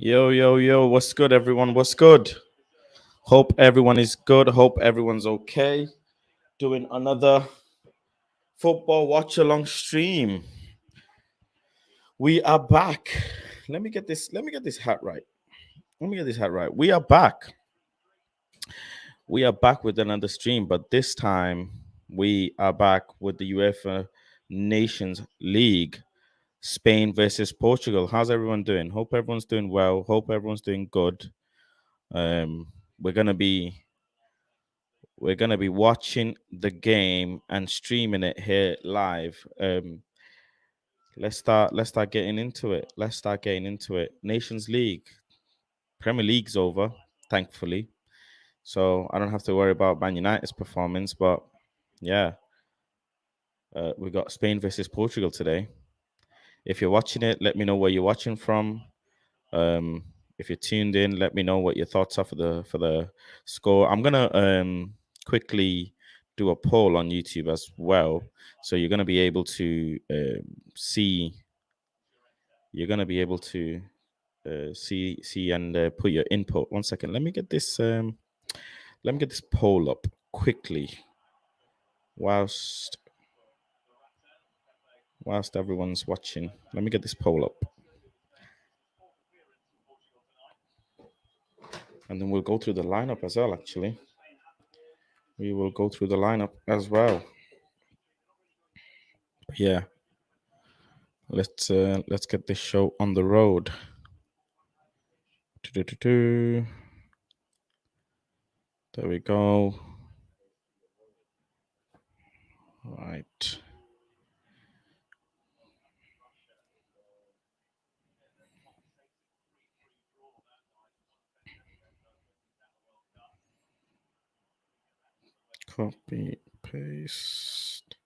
Yo, yo, yo, what's good, everyone? What's good? Hope everyone is good. Hope everyone's okay. Doing another football watch along stream. We are back. Let me get this hat right. Let me get this hat right. We are back. We are back with another stream, but this time we are back with the UEFA Nations League. Spain versus Portugal. How's everyone doing? Hope everyone's doing well. Hope everyone's doing good. Um, we're gonna be We're gonna be watching the game and streaming it here live. Let's start getting into it. Let's start getting into it. Nations League, Premier League's over, thankfully. So I don't have to worry about Man United's performance. But yeah, we got Spain versus Portugal today. If you're watching it, let me know where you're watching from. Um, if you're tuned in, let me know what your thoughts are for the score. I'm gonna quickly do a poll on YouTube as well, so you're gonna be able to see. You're gonna be able to see and put your input. One second. Let me get this. Let me get this poll up quickly whilst everyone's watching. Let me get this poll up, and then we'll go through the lineup as well. Actually, we will go through the lineup as well. Yeah. Let's get this show on the road. Do-do-do-do. There we go. Right. Copy, paste.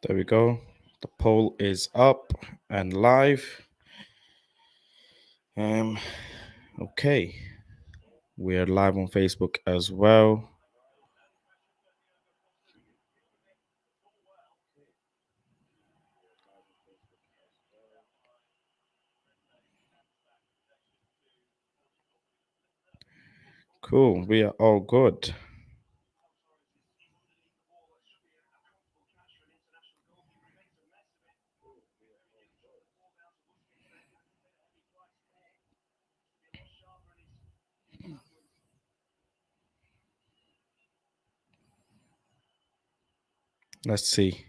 There we go. The poll is up and live. Okay. We are live on Facebook as well. Cool. We are all good. Let's see.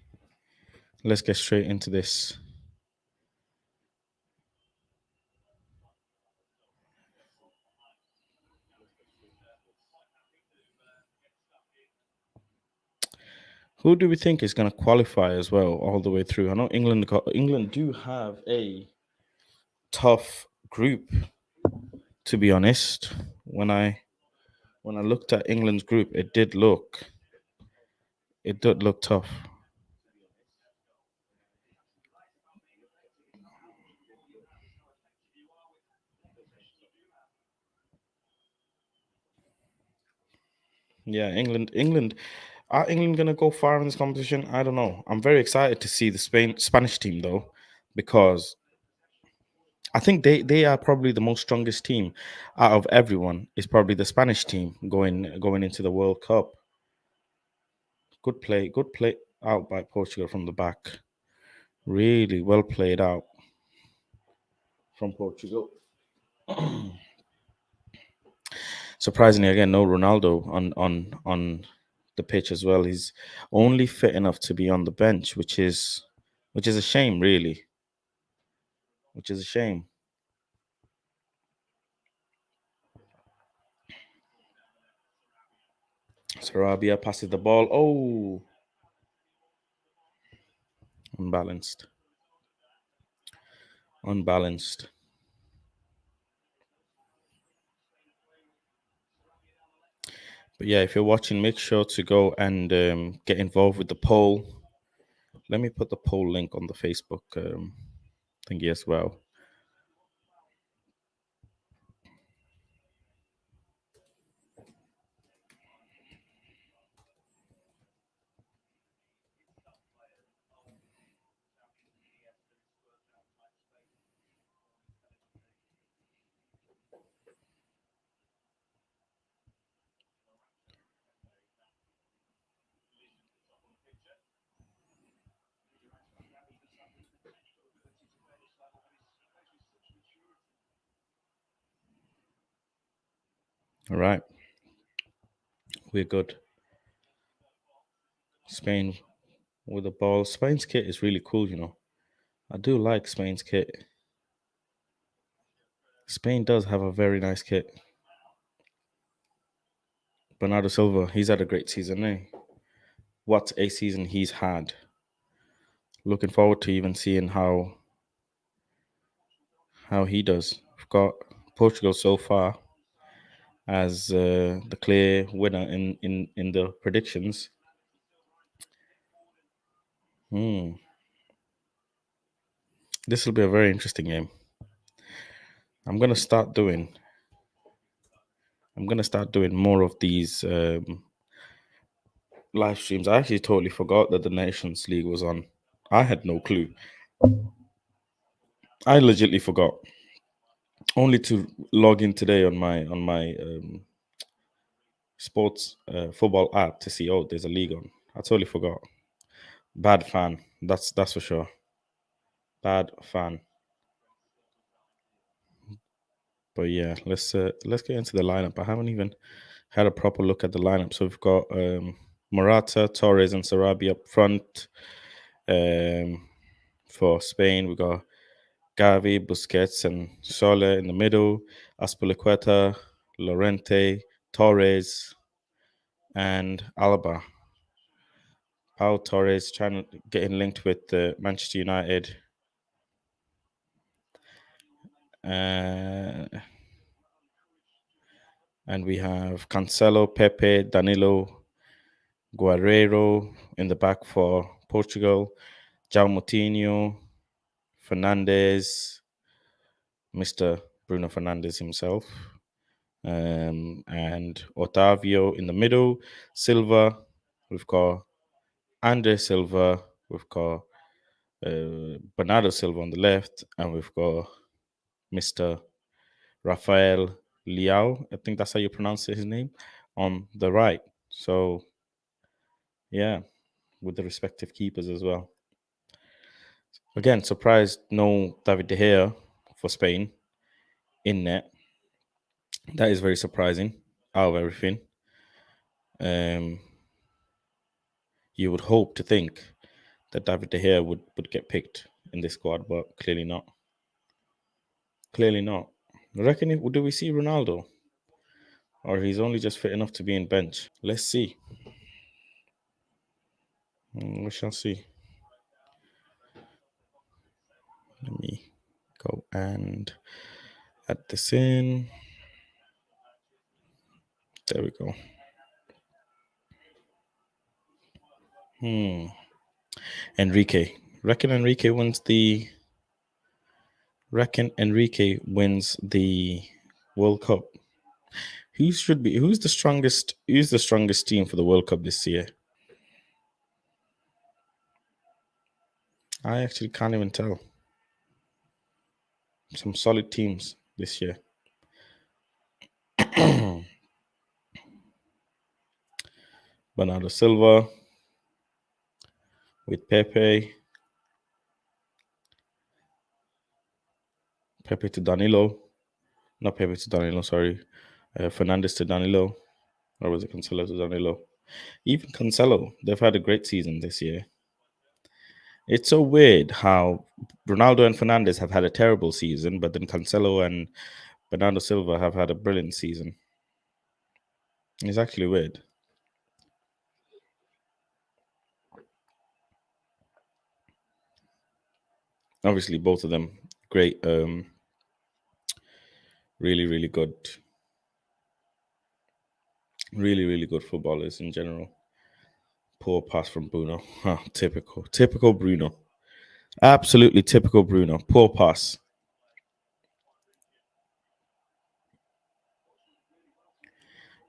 Let's get straight into this. Who do we think is going to qualify as well all the way through? I know England do have a tough group, to be honest. When I looked at England's group, it did look tough. Yeah, England. Are England gonna go far in this competition? I don't know. I'm very excited to see the Spanish team though, because I think they are probably the most strongest team out of everyone. Is probably the Spanish team going into the World Cup. Good play out by Portugal from the back. Really well played out from Portugal. Surprisingly, again, no Ronaldo on the pitch as well. He's only fit enough to be on the bench, which is a shame, really. Which is a shame. Sarabia passes the ball. Oh, unbalanced. unbalanced. But yeah, if you're watching, make sure to go and get involved with the poll. Let me put the poll link on the Facebook thingy as well. All right, we're good. Spain with the ball. Spain's kit is really cool, you know. I do like Spain's kit. Spain does have a very nice kit. Bernardo Silva, he's had a great season, eh? What a season he's had. Looking forward to even seeing how he does. We've got Portugal so far as the clear winner in the predictions. Hmm. This will be a very interesting game. I'm gonna start doing. I'm gonna start doing more of these live streams. I actually totally forgot that the Nations League was on. I had no clue. I legitimately forgot. Only to log in today on my sports football app to see, oh, there's a league on. I totally forgot. Bad fan. That's for sure. Bad fan. But yeah, let's get into the lineup. I haven't even had a proper look at the lineup. So we've got Morata, Torres, and Sarabi up front. For Spain, we've got Gavi, Busquets, and Sole in the middle. Aspilicueta, Lorente, Torres, and Alba. Pau Torres trying to getting linked with Manchester United. Uh, and we have Cancelo, Pepe, Danilo, Guerrero in the back for Portugal. João Moutinho, Fernandes, Mr. Bruno Fernandes himself, and Otavio in the middle. Silva, we've got Andre Silva, we've got Bernardo Silva on the left, and we've got Mr. Rafael Leao. I think that's how you pronounce his name on the right. So, yeah, with the respective keepers as well. Again, surprised no David De Gea for Spain in net. That is very surprising out of everything. Um, you would hope to think that David De Gea would get picked in this squad, but clearly not. Clearly not. I reckon, do we see Ronaldo? Or he's only just fit enough to be in bench? Let's see. We shall see. Let me go and add this in. There we go. Enrique. Reckon Enrique wins the World Cup. Who's the strongest team for the World Cup this year? I actually can't even tell. Some solid teams this year. Bernardo Silva with Pepe. Pepe to Danilo. Not Pepe to Danilo, sorry. Fernandes to Danilo. Or was it Cancelo to Danilo? Even Cancelo, they've had a great season this year. It's so weird how Ronaldo and Fernandes have had a terrible season, but then Cancelo and Bernardo Silva have had a brilliant season. It's actually weird. Obviously, both of them Great, really, really good footballers in general. Poor pass from Bruno. Huh, typical Bruno. Absolutely typical Bruno. Poor pass.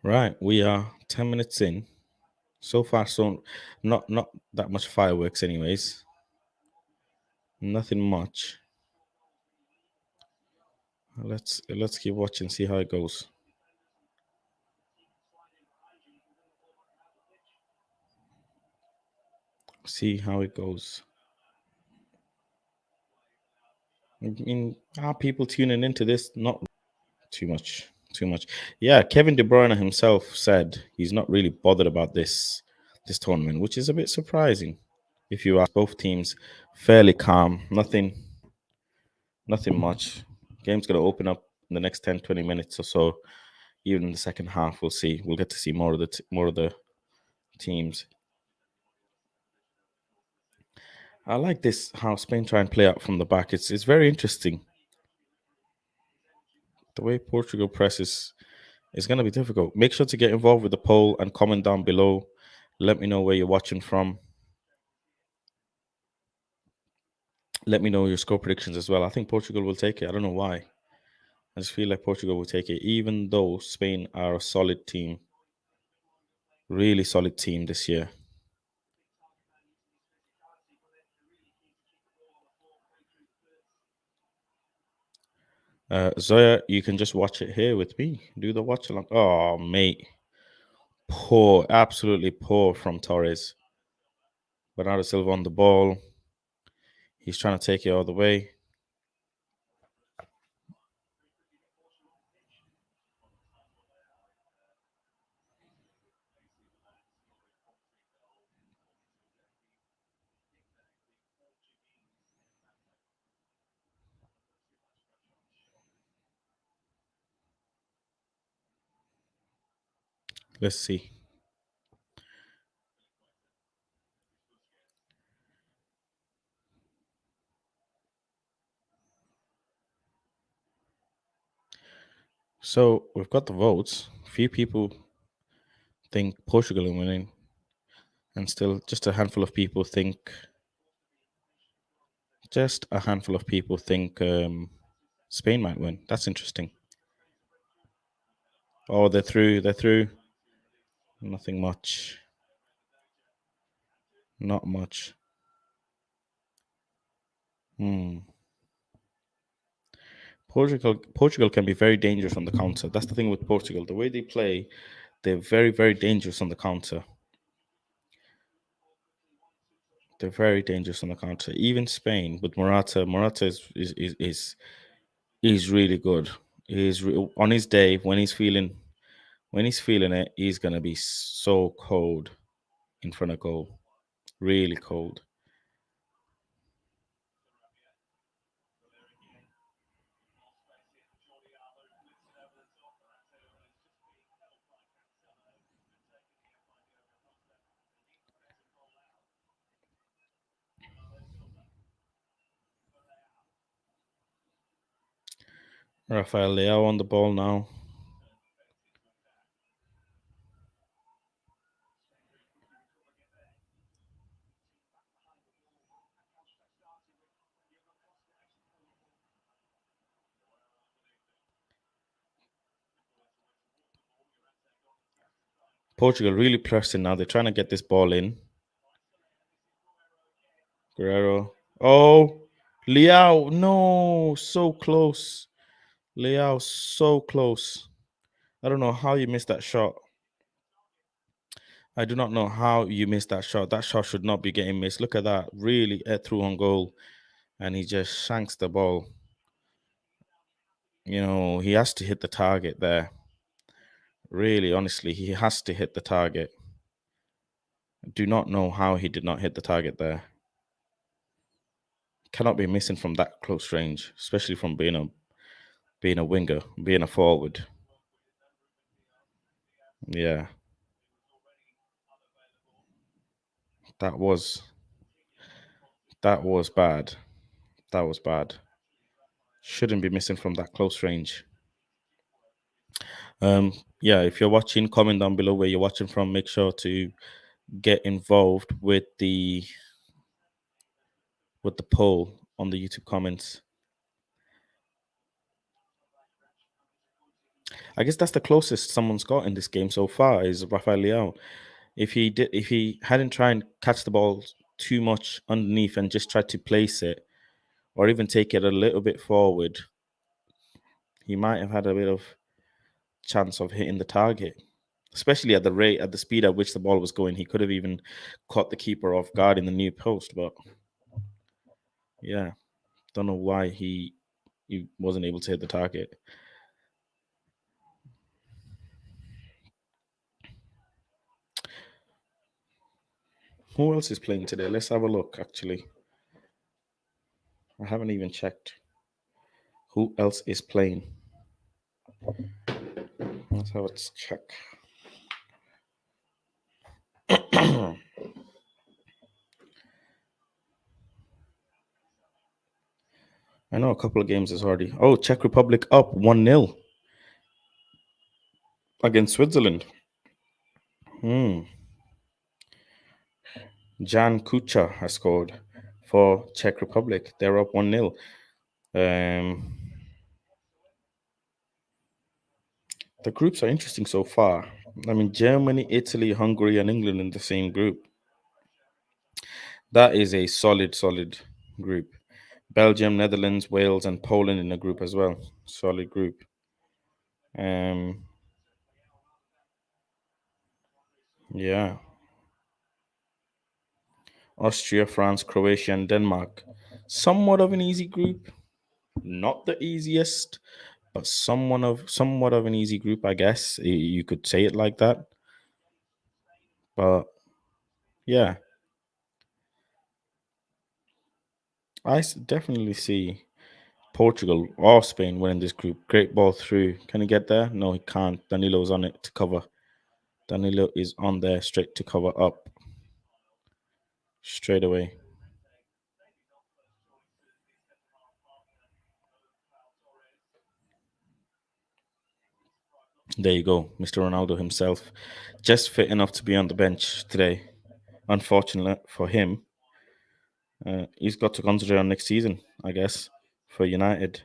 Right, we are 10 minutes in. So far, so not that much fireworks, anyways. Nothing much. Let's keep watching, see how it goes. See how it goes. I mean, are people tuning into this? Not too much. Too much. Yeah, Kevin De Bruyne himself said he's not really bothered about this tournament, which is a bit surprising. If you ask both teams, fairly calm, nothing much. Game's gonna open up in the next 10, 20 minutes or so. Even in the second half, we'll see. We'll get to see more of more of the teams. I like this how Spain try and play out from the back. It's very interesting. The way Portugal presses is going to be difficult. Make sure to get involved with the poll and comment down below. Let me know where you're watching from. Let me know your score predictions as well. I think Portugal will take it. I don't know why. I just feel like Portugal will take it, even though Spain are a solid team, really solid team this year. Zoya, you can just watch it here with me. Do the watch along. Oh, mate. Poor, absolutely poor from Torres. Bernardo Silva on the ball. He's trying to take it all the way. Let's see. So we've got the votes. Few people think Portugal are winning, and still just a handful of people think. Just a handful of people think Spain might win. That's interesting. Oh, they're through. They're through. Nothing much. Not much. Hmm. Portugal can be very dangerous on the counter. That's the thing with Portugal. The way they play, they're very dangerous on the counter. They're very dangerous on the counter. Even Spain with Morata is really good. On his day when he's feeling it, he's gonna be so cold in front of goal. Really cold. Rafael Leao on the ball now. Portugal really pressing now. They're trying to get this ball in. Guerrero. Oh, Leao. No, so close. Leao, so close. I don't know how you missed that shot. I do not know how you missed that shot. That shot should not be getting missed. Look at that. Really through on goal. And he just shanks the ball. He has to hit the target there. Really, honestly, he has to hit the target. I do not know how he did not hit the target there. Cannot be missing from that close range, especially from being a winger, being a forward. Yeah, that was that was bad. That was bad. Shouldn't be missing from that close range. Yeah, if you're watching, comment down below where you're watching from. Make sure to get involved with the poll on the YouTube comments. I guess that's the closest someone's got in this game so far is Rafael Leao. If he hadn't tried and catch the ball too much underneath and just tried to place it or even take it a little bit forward, he might have had a bit of chance of hitting the target. Especially at the speed at which the ball was going, he could have even caught the keeper off guard in the near post. But yeah, don't know why he wasn't able to hit the target. Who else is playing today? Let's have a look. Actually, I haven't even checked who else is playing. Let's have a check. I know a couple of games is already. Oh, Czech Republic up 1-0 against Switzerland. Jan Kucha has scored for Czech Republic. They're up 1-0. Um, the groups are interesting so far. I mean, Germany, Italy, Hungary, and England in the same group. That is a solid group. Belgium, Netherlands, Wales, and Poland in a group as well. Solid group. Yeah. Austria, France, Croatia, and Denmark. Somewhat of an easy group. Not the easiest, but somewhat of an easy group, I guess. You could say it like that. But yeah, definitely see Portugal or Spain winning this group. Great ball through. Can he get there? No, he can't. Danilo's on it to cover. Danilo is on there straight to cover up. Straight away. There you go. Mr. Ronaldo himself. Just fit enough to be on the bench today. Unfortunate for him. He's got to concentrate on next season, I guess, for United.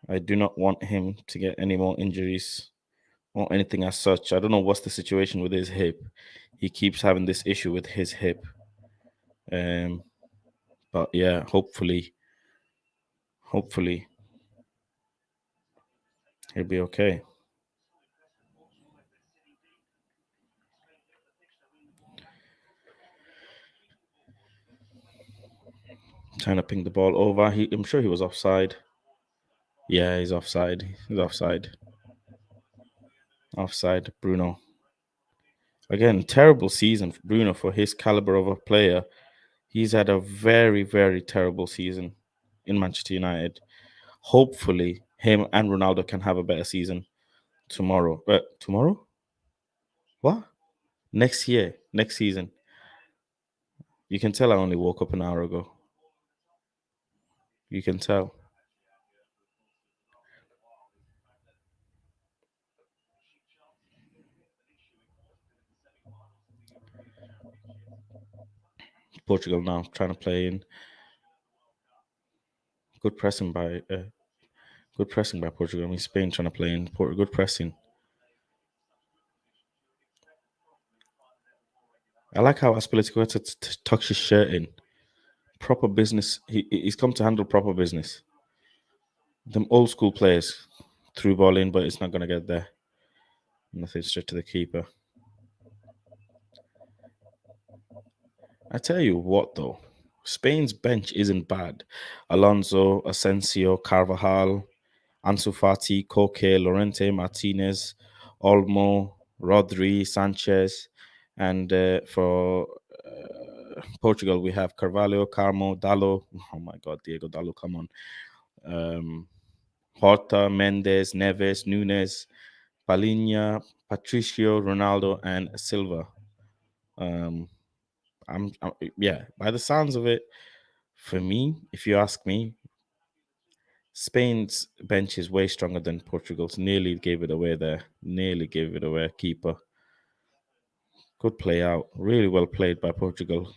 I do not want him to get any more injuries or anything as such. I don't know what's the situation with his hip. He keeps having this issue with his hip. Um, but yeah, hopefully he'll be okay. Trying to ping the ball over. I'm sure he was offside. Yeah, he's offside. He's offside. Offside, Bruno. Again, terrible season for Bruno for his caliber of a player. He's had a very terrible season in Manchester United. Hopefully, him and Ronaldo can have a better season tomorrow. Tomorrow? What? Next year, next season. You can tell I only woke up an hour ago. You can tell. Portugal now trying to play in. Good pressing by good pressing by Portugal. I mean Spain trying to play in. Good pressing. I like how Aspilicueta tucks his shirt in. Proper business. He's come to handle proper business. Them old school players threw ball in, but it's not going to get there. Nothing straight to the keeper. I tell you what, though, Spain's bench isn't bad. Alonso, Asensio, Carvajal, Ansu Fati, Koke, Lorente, Martinez, Olmo, Rodri, Sanchez, and for Portugal we have Carvalho, Carmo, Dalo. Oh my God, Diego Dalo, come on. Horta, Mendes, Neves, Nunes, Palinha, Patricio, Ronaldo, and Silva. Um, yeah. By the sounds of it, for me, if you ask me, Spain's bench is way stronger than Portugal's. Nearly gave it away there. Nearly gave it away. Keeper. Good play out. Really well played by Portugal.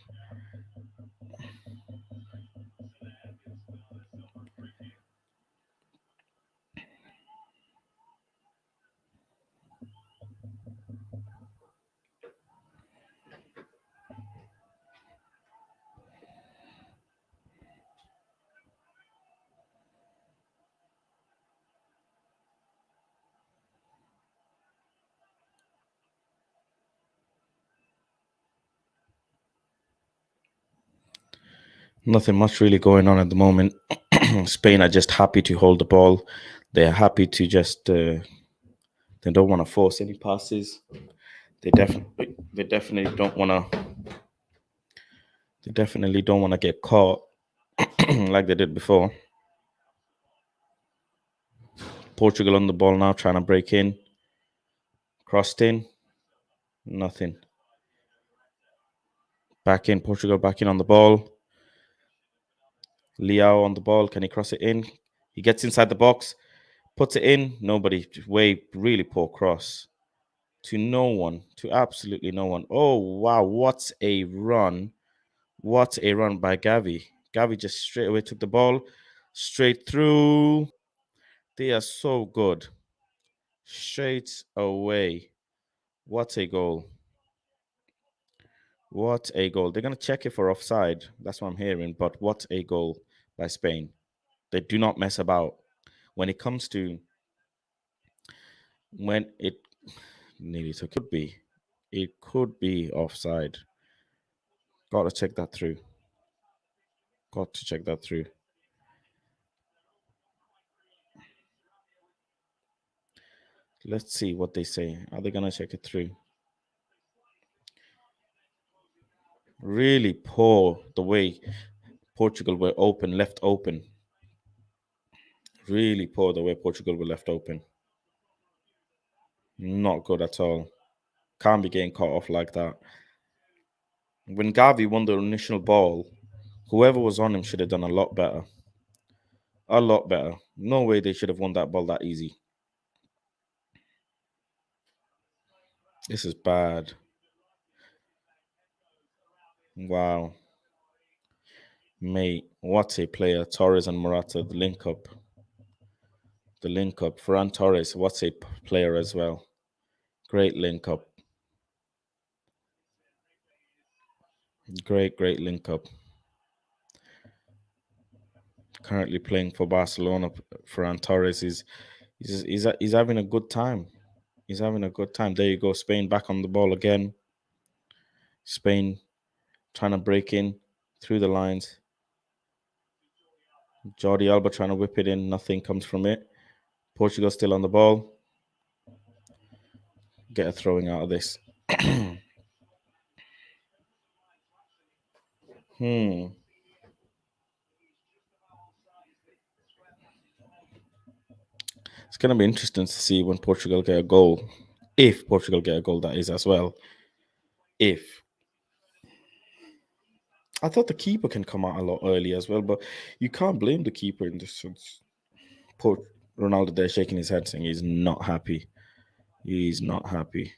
Nothing much really going on at the moment. Spain are just happy to hold the ball. They're happy to just. They don't want to force any passes. They definitely don't want to. They definitely don't want to get caught like they did before. Portugal on the ball now, trying to break in. Crossed in. Nothing. Back in. Portugal back in on the ball. Liao on the ball. Can he cross it in? He gets inside the box. Puts it in. Nobody. Way really poor cross. To no one. To absolutely no one. Oh, wow. What a run. What a run by Gavi. Gavi just straight away took the ball. Straight through. They are so good. Straight away. What a goal. What a goal. They're going to check it for offside. That's what I'm hearing. But what a goal by Spain. They do not mess about. When it comes to when it nearly took it could be offside. Got to check that through. Got to check that through. Let's see what they say. Are they going to check it through? Really poor the way Portugal were open, left open. Really poor the way Portugal were left open. Not good at all. Can't be getting caught off like that. When Gavi won the initial ball, whoever was on him should have done a lot better. A lot better. No way they should have won that ball that easy. This is bad. Wow. Mate, what a player. Torres and Morata, the link up. The link up. Ferran Torres, what a player as well. Great link up. Great link up. Currently playing for Barcelona. Ferran Torres he's having a good time. He's having a good time. There you go. Spain back on the ball again. Spain trying to break in through the lines. Jordi Alba trying to whip it in. Nothing comes from it. Portugal still on the ball. Get a throwing out of this. Hmm. It's going to be interesting to see when Portugal get a goal. If Portugal get a goal, that is as well. If. I thought the keeper can come out a lot early as well, but you can't blame the keeper in this sense. Poor Ronaldo there shaking his head saying he's not happy. He's not happy.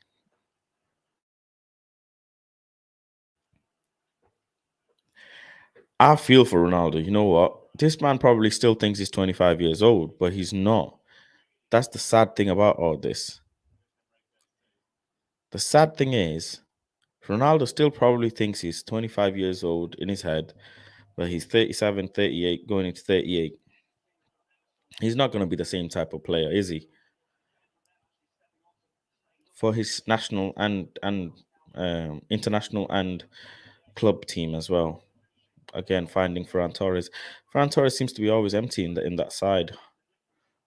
I feel for Ronaldo. You know what? This man probably still thinks he's 25 years old, but he's not. That's the sad thing about all this. The sad thing is, Ronaldo still probably thinks he's 25 years old in his head, but he's 37, 38, going into 38. He's not going to be the same type of player, is he? For his national and international and club team as well. Again, finding Ferran Torres. Ferran Torres seems to be always empty in that side,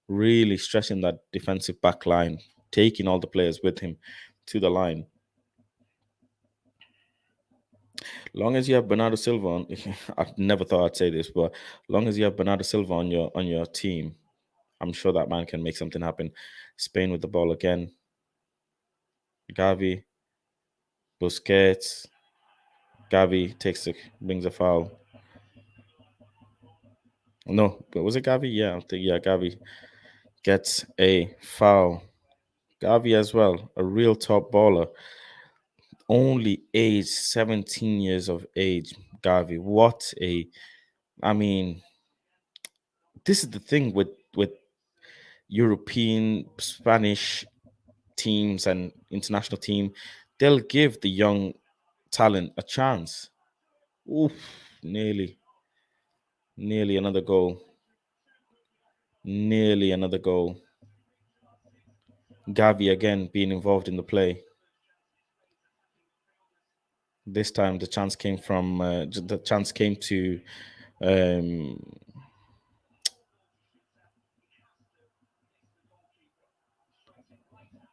really stressing that defensive back line, taking all the players with him to the line. Long as you have Bernardo Silva on, I never thought I'd say this, but long as you have Bernardo Silva on your team, I'm sure that man can make something happen. Spain with the ball again. Gavi, Busquets. Gavi brings a foul. No, but was it Gavi? Yeah, I think yeah, Gavi gets a foul. Gavi as well, a real top baller. Only age 17 years of age, Gavi. What a I mean, this is the thing with European, Spanish teams and international team. They'll give the young talent a chance. Oof, nearly, nearly another goal. Nearly another goal. Gavi again being involved in the play. This time the chance came from the chance came to um,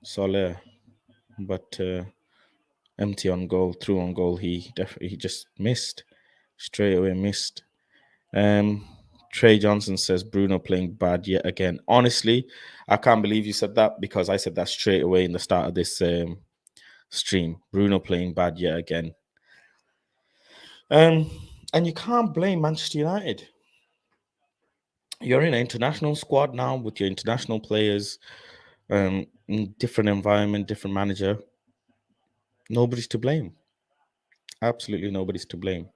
Soler, but empty on goal, through on goal. He just missed straight away. Missed. Um, Trey Johnson says Bruno playing bad yet again. Honestly, I can't believe you said that because I said that straight away in the start of this stream. Bruno playing bad yet again. Um, and you can't blame Manchester United. You're in an international squad now with your international players, in different environment, different manager. Nobody's to blame. Absolutely nobody's to blame.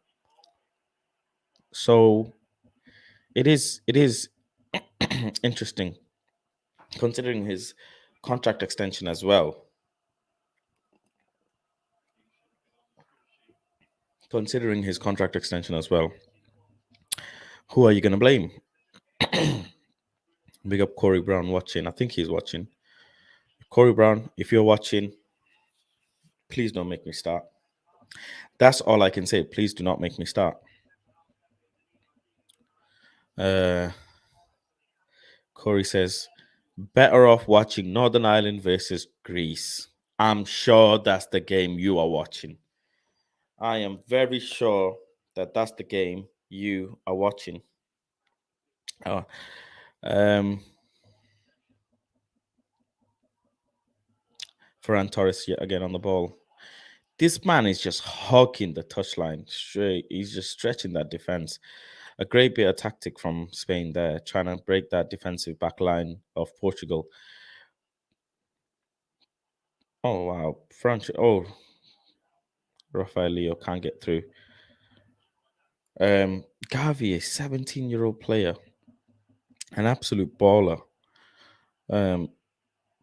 So it is interesting considering his contract extension as well. Considering his contract extension as well, who are you going to blame? Big up Corey Brown watching. I think he's watching. Corey Brown, if you're watching, please don't make me start. That's all I can say. Please do not make me start. Uh, Corey says, better off watching Northern Ireland versus Greece. I'm sure that's the game you are watching. I am very sure that that's the game you are watching. Oh, um, Ferran Torres yet again on the ball. This man is just hawking the touchline straight. He's just stretching that defense. A great bit of tactic from Spain there, trying to break that defensive back line of Portugal. Oh wow, French. Oh, Rafael Leo can't get through. Gavi, a 17-year-old player, an absolute baller. Um,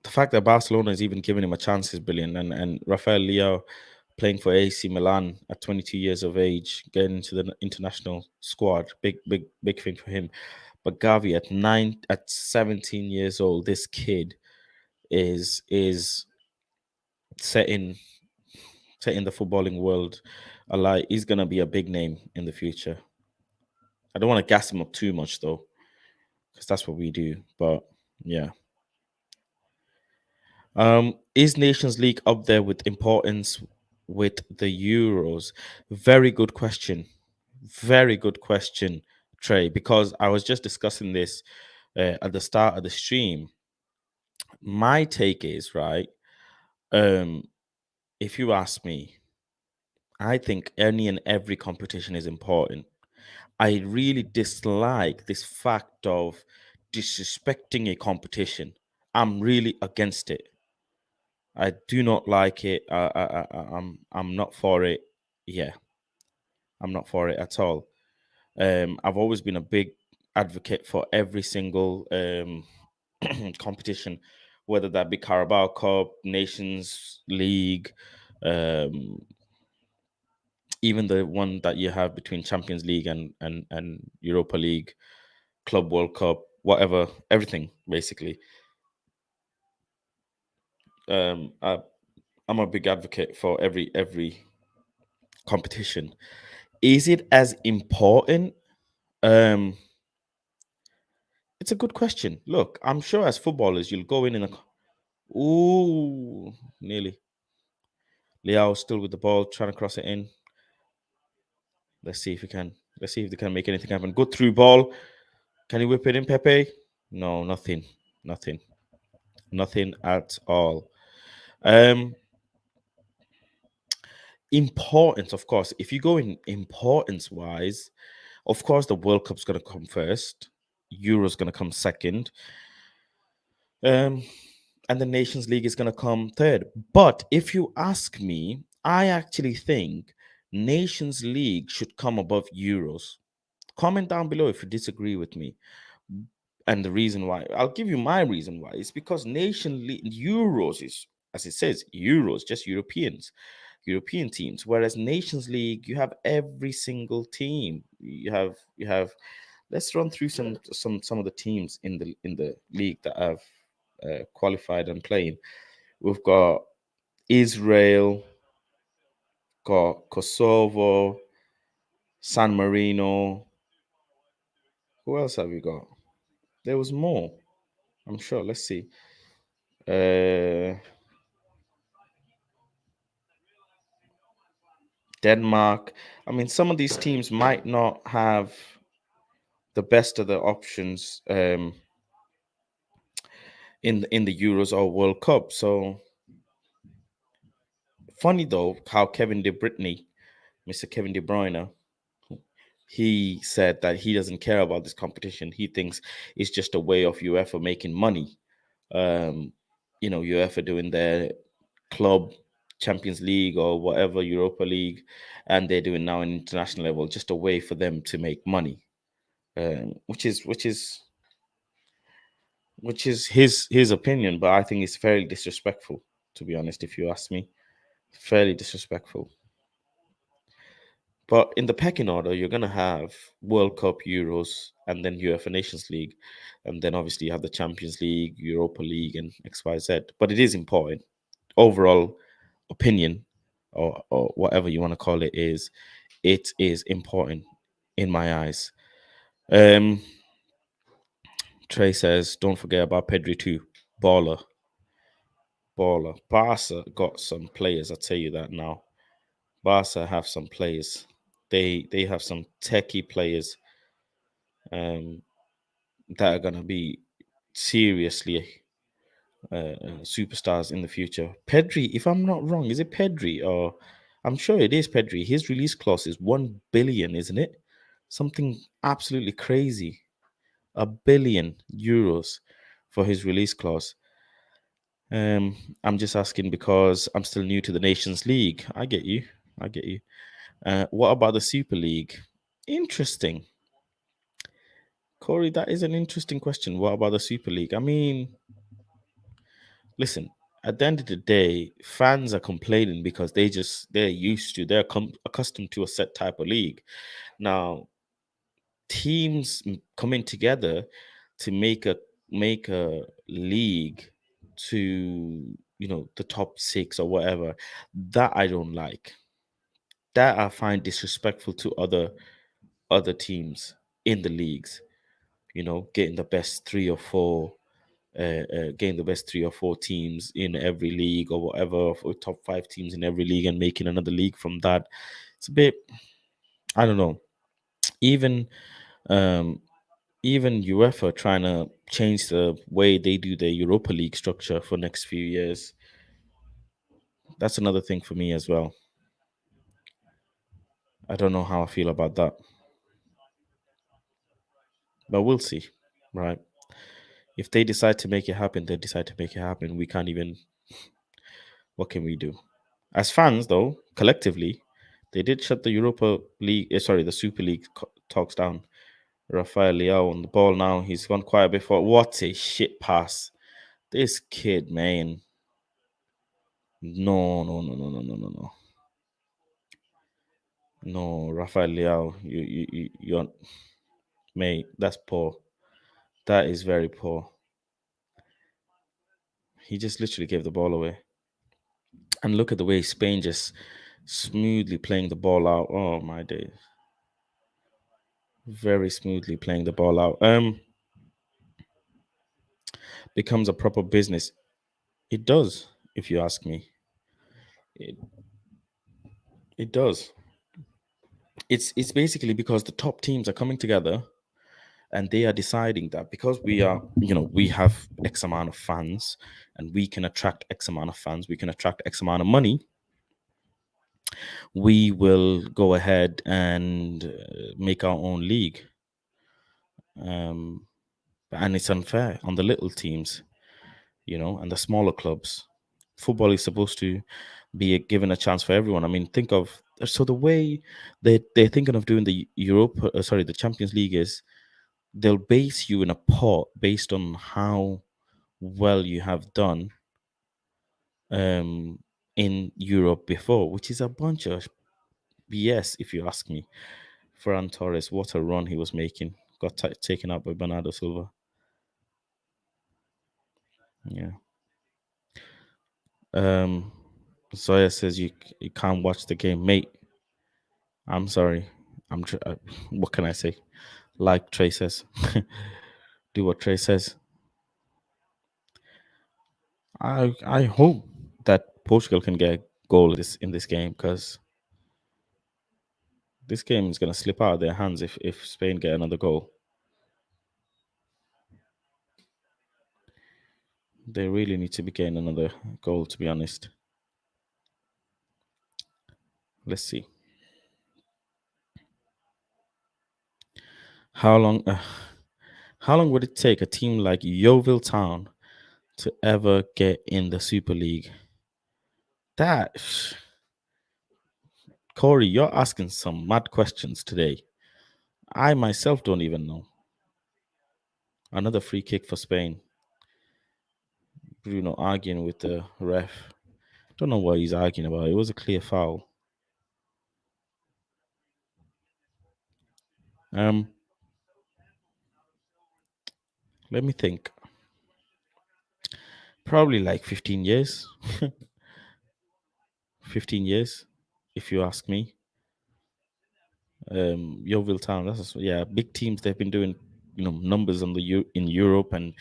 the fact that Barcelona is even giving him a chance is brilliant. And Rafael Leo playing for AC Milan at 22 years of age, getting into the international squad, big thing for him. But Gavi at 17 years old, this kid is setting setting the footballing world alight. He's gonna be a big name in the future. I don't want to gas him up too much though, because that's what we do. But yeah. Is Nations League up there with importance with the Euros? Very good question. Very good question, Trey, because I was just discussing this at the start of the stream. My take is, right, um, if you ask me, I think any and every competition is important. I really dislike this fact of disrespecting a competition. I'm really against it. I do not like it. I'm not for it. Yeah, I'm not for it at all. I've always been a big advocate for every single competition, whether that be Carabao Cup, Nations League, um, even the one that you have between Champions League and Europa League, Club World Cup, whatever, everything basically. Um, I, I'm a big advocate for every competition. Is it as important? Um, it's a good question. Look, I'm sure as footballers, you'll go in a. Ooh, nearly. Liao still with the ball, trying to cross it in. Let's see if he can. Let's see if they can make anything happen. Good through ball. Can he whip it in, Pepe? No, nothing. Nothing. Nothing at all. Um, Importance, of course. If you go in importance wise, Of course, the World Cup's going to come first. Euro's going to come second. Um, and the Nations League is going to come third. But if you ask me, I actually think Nations League should come above Euros. Comment down below if you disagree with me. And the reason why, I'll give you my reason why. It's because Nation League Euros is, as it says, Euros, just European teams. Whereas Nations League, you have every single team. You have. Let's run through some of the teams in the league that have qualified and playing. We've got Israel, got Kosovo, San Marino. Who else have we got? There was more. I'm sure. Let's see. Uh, Denmark. I mean, some of these teams might not have the best of the options in the Euros or World Cup. So funny though how Mr. Kevin De Bruyne, he said that he doesn't care about this competition. He thinks it's just a way of UEFA making money. Um, UEFA doing their club Champions League or whatever Europa League, and they're doing now an international level, just a way for them to make money. Which is his opinion, but I think it's fairly disrespectful, to be honest. If you ask me, fairly disrespectful. But in the pecking order, you're gonna have World Cup, Euros, and then UEFA Nations League, and then obviously you have the Champions League, Europa League, and XYZ. But it is important. Overall opinion, or whatever you want to call it, is it is important in my eyes. Um, Trey says, don't forget about Pedri too. Baller. Baller. Barca got some players, I'll tell you that now. Barca have some players. They have some techie players um, that are gonna be seriously superstars in the future. Pedri, if I'm not wrong, is it Pedri or I'm sure it is Pedri. His release clause is 1 billion, isn't it? Something absolutely crazy. €1 billion for his release clause. I'm just asking because I'm still new to the Nations League. I get you. I get you. What about the Super League? Interesting. Corey, that is an interesting question. What about the Super League? I mean, listen, at the end of the day, fans are complaining because they're accustomed to a set type of league. Now, teams coming together to make a league to the top six or whatever, that I don't like. That I find disrespectful to other teams in the leagues. Getting the best three or four, getting the best 3 or 4 teams in every league or whatever, or top 5 teams in every league, and making another league from that. It's a bit, I don't know. Even um, even UEFA trying to change the way they do their Europa League structure for next few years. That's another thing for me as well. I don't know how I feel about that, but we'll see, right? If they decide to make it happen, they decide to make it happen. We can't even. What can we do? As fans, though, collectively, they did shut the Europa League. Sorry, the Super League talks down. Rafael Leao on the ball now. He's gone quiet before. What a shit pass! This kid, man. No, no, no, no, no, no, no, no. No, Rafael Leao, you're mate. That's poor. That is very poor. He just literally gave the ball away. And look at the way Spain just smoothly playing the ball out. Oh my days, very smoothly playing the ball out. Becomes a proper business. It does, if you ask me. It it does. It's basically because the top teams are coming together and they are deciding that because we have X amount of fans and we can attract X amount of fans, we can attract X amount of money. we will go ahead and make our own league. Um, and it's unfair on the little teams, and the smaller clubs. Football is supposed to be given a chance for everyone. I mean, think of so the way they're thinking of doing the the Champions League is they'll base you in a pot based on how well you have done um, in Europe before, which is a bunch of BS, if you ask me. Ferran Torres, what a run he was making, got taken out by Bernardo Silva. Yeah. Um, Zoya says you can't watch the game, mate. I'm sorry. What can I say? Like Trey says, do what Trey says. I hope that Portugal can get a goal in this game because this game is going to slip out of their hands if Spain get another goal. They really need to be getting another goal, to be honest. Let's see. How long? How long would it take a team like Yeovil Town to ever get in the Super League? That Corey, you're asking some mad questions today. I myself don't even know. Another free kick for Spain. Bruno arguing with the ref. Don't know what he's arguing about. It was a clear foul. Um, Let me think. Probably like 15 years. 15 years, if you ask me. Yeovil Town. Yeah, big teams. They've been doing numbers on in Europe and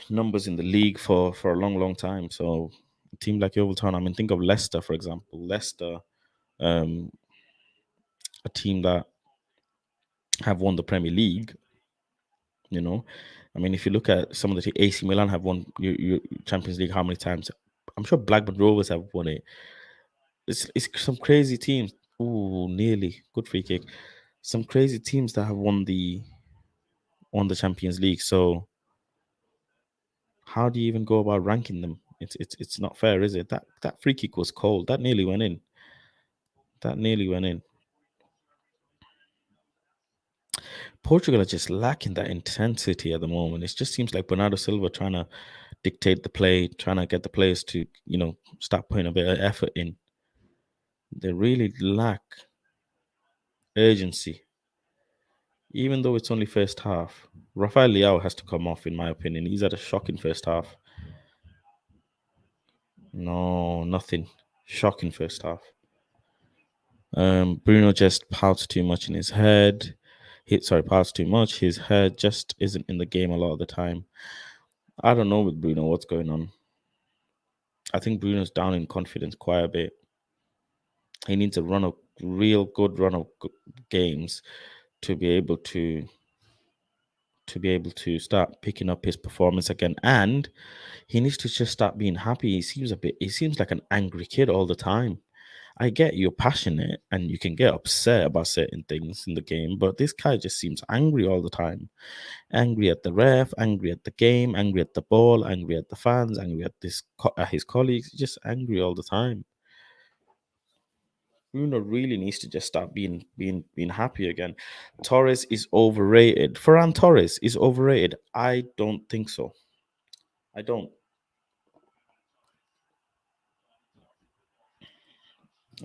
numbers in the league for a long, long time. So a team like Yeovil Town. I mean, think of Leicester, for example. Leicester, um, a team that have won the Premier League. You know, I mean, if you look at some of the AC Milan have won Champions League how many times? I'm sure Blackburn Rovers have won it. It's some crazy teams. Ooh, nearly good free kick. Some crazy teams that have won the Champions League. So how do you even go about ranking them? It's not fair, is it? That free kick was cold. That nearly went in. That nearly went in. Portugal are just lacking that intensity at the moment. It just seems like Bernardo Silva trying to dictate the play, trying to get the players to, start putting a bit of effort in. They really lack urgency, even though it's only first half. Rafael Leao has to come off, in my opinion. He's had a shocking first half. No, nothing. Shocking first half. Bruno just pouts too much in his head. Pouts too much. His head just isn't in the game a lot of the time. I don't know with Bruno what's going on. I think Bruno's down in confidence quite a bit. He needs a real good run of games to be able to start picking up his performance again, and he needs to just start being happy. He seems like an angry kid all the time. I get you're passionate and you can get upset about certain things in the game, but this guy just seems angry all the time. Angry at the ref, angry at the game, angry at the ball, angry at the fans, angry at his colleagues, just angry all the time. Bruno really needs to just start being happy again. Torres is overrated. Ferran Torres is overrated. I don't think so. I don't.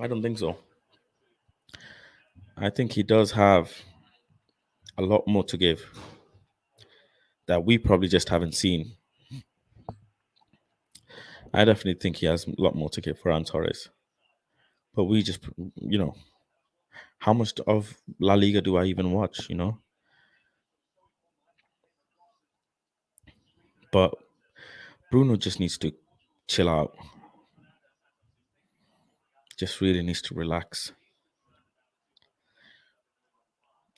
I don't think so. I think he does have a lot more to give that we probably just haven't seen. I definitely think he has a lot more to give Ferran Torres. But we just, how much of La Liga do I even watch? But Bruno just needs to chill out. Just really needs to relax.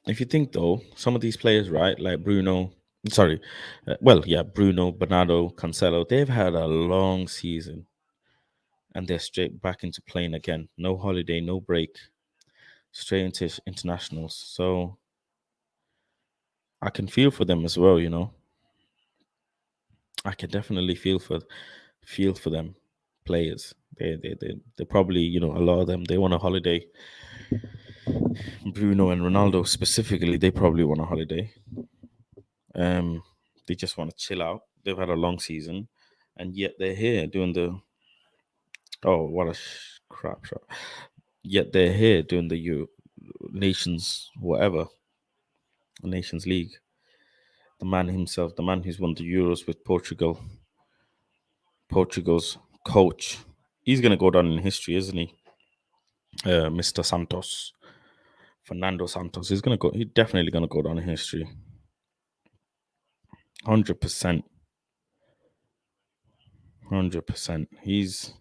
If you think though, some of these players, right, like Bruno, Bernardo, Cancelo, they've had a long season. and they're straight back into playing again. No holiday, no break, straight into internationals. So I can feel for them as well. I can definitely feel for them players. They probably, a lot of them, they want a holiday. Bruno and Ronaldo specifically, they probably want a holiday. Um, they just want to chill out. They've had a long season, and yet they're here doing the what a crap shot. Yet they're here doing the Nations whatever Nations League. The man himself, the man who's won the Euros with Portugal's coach, he's gonna go down in history, isn't he? Mr. Santos, Fernando Santos. He's definitely gonna go down in history. 100%. 100%.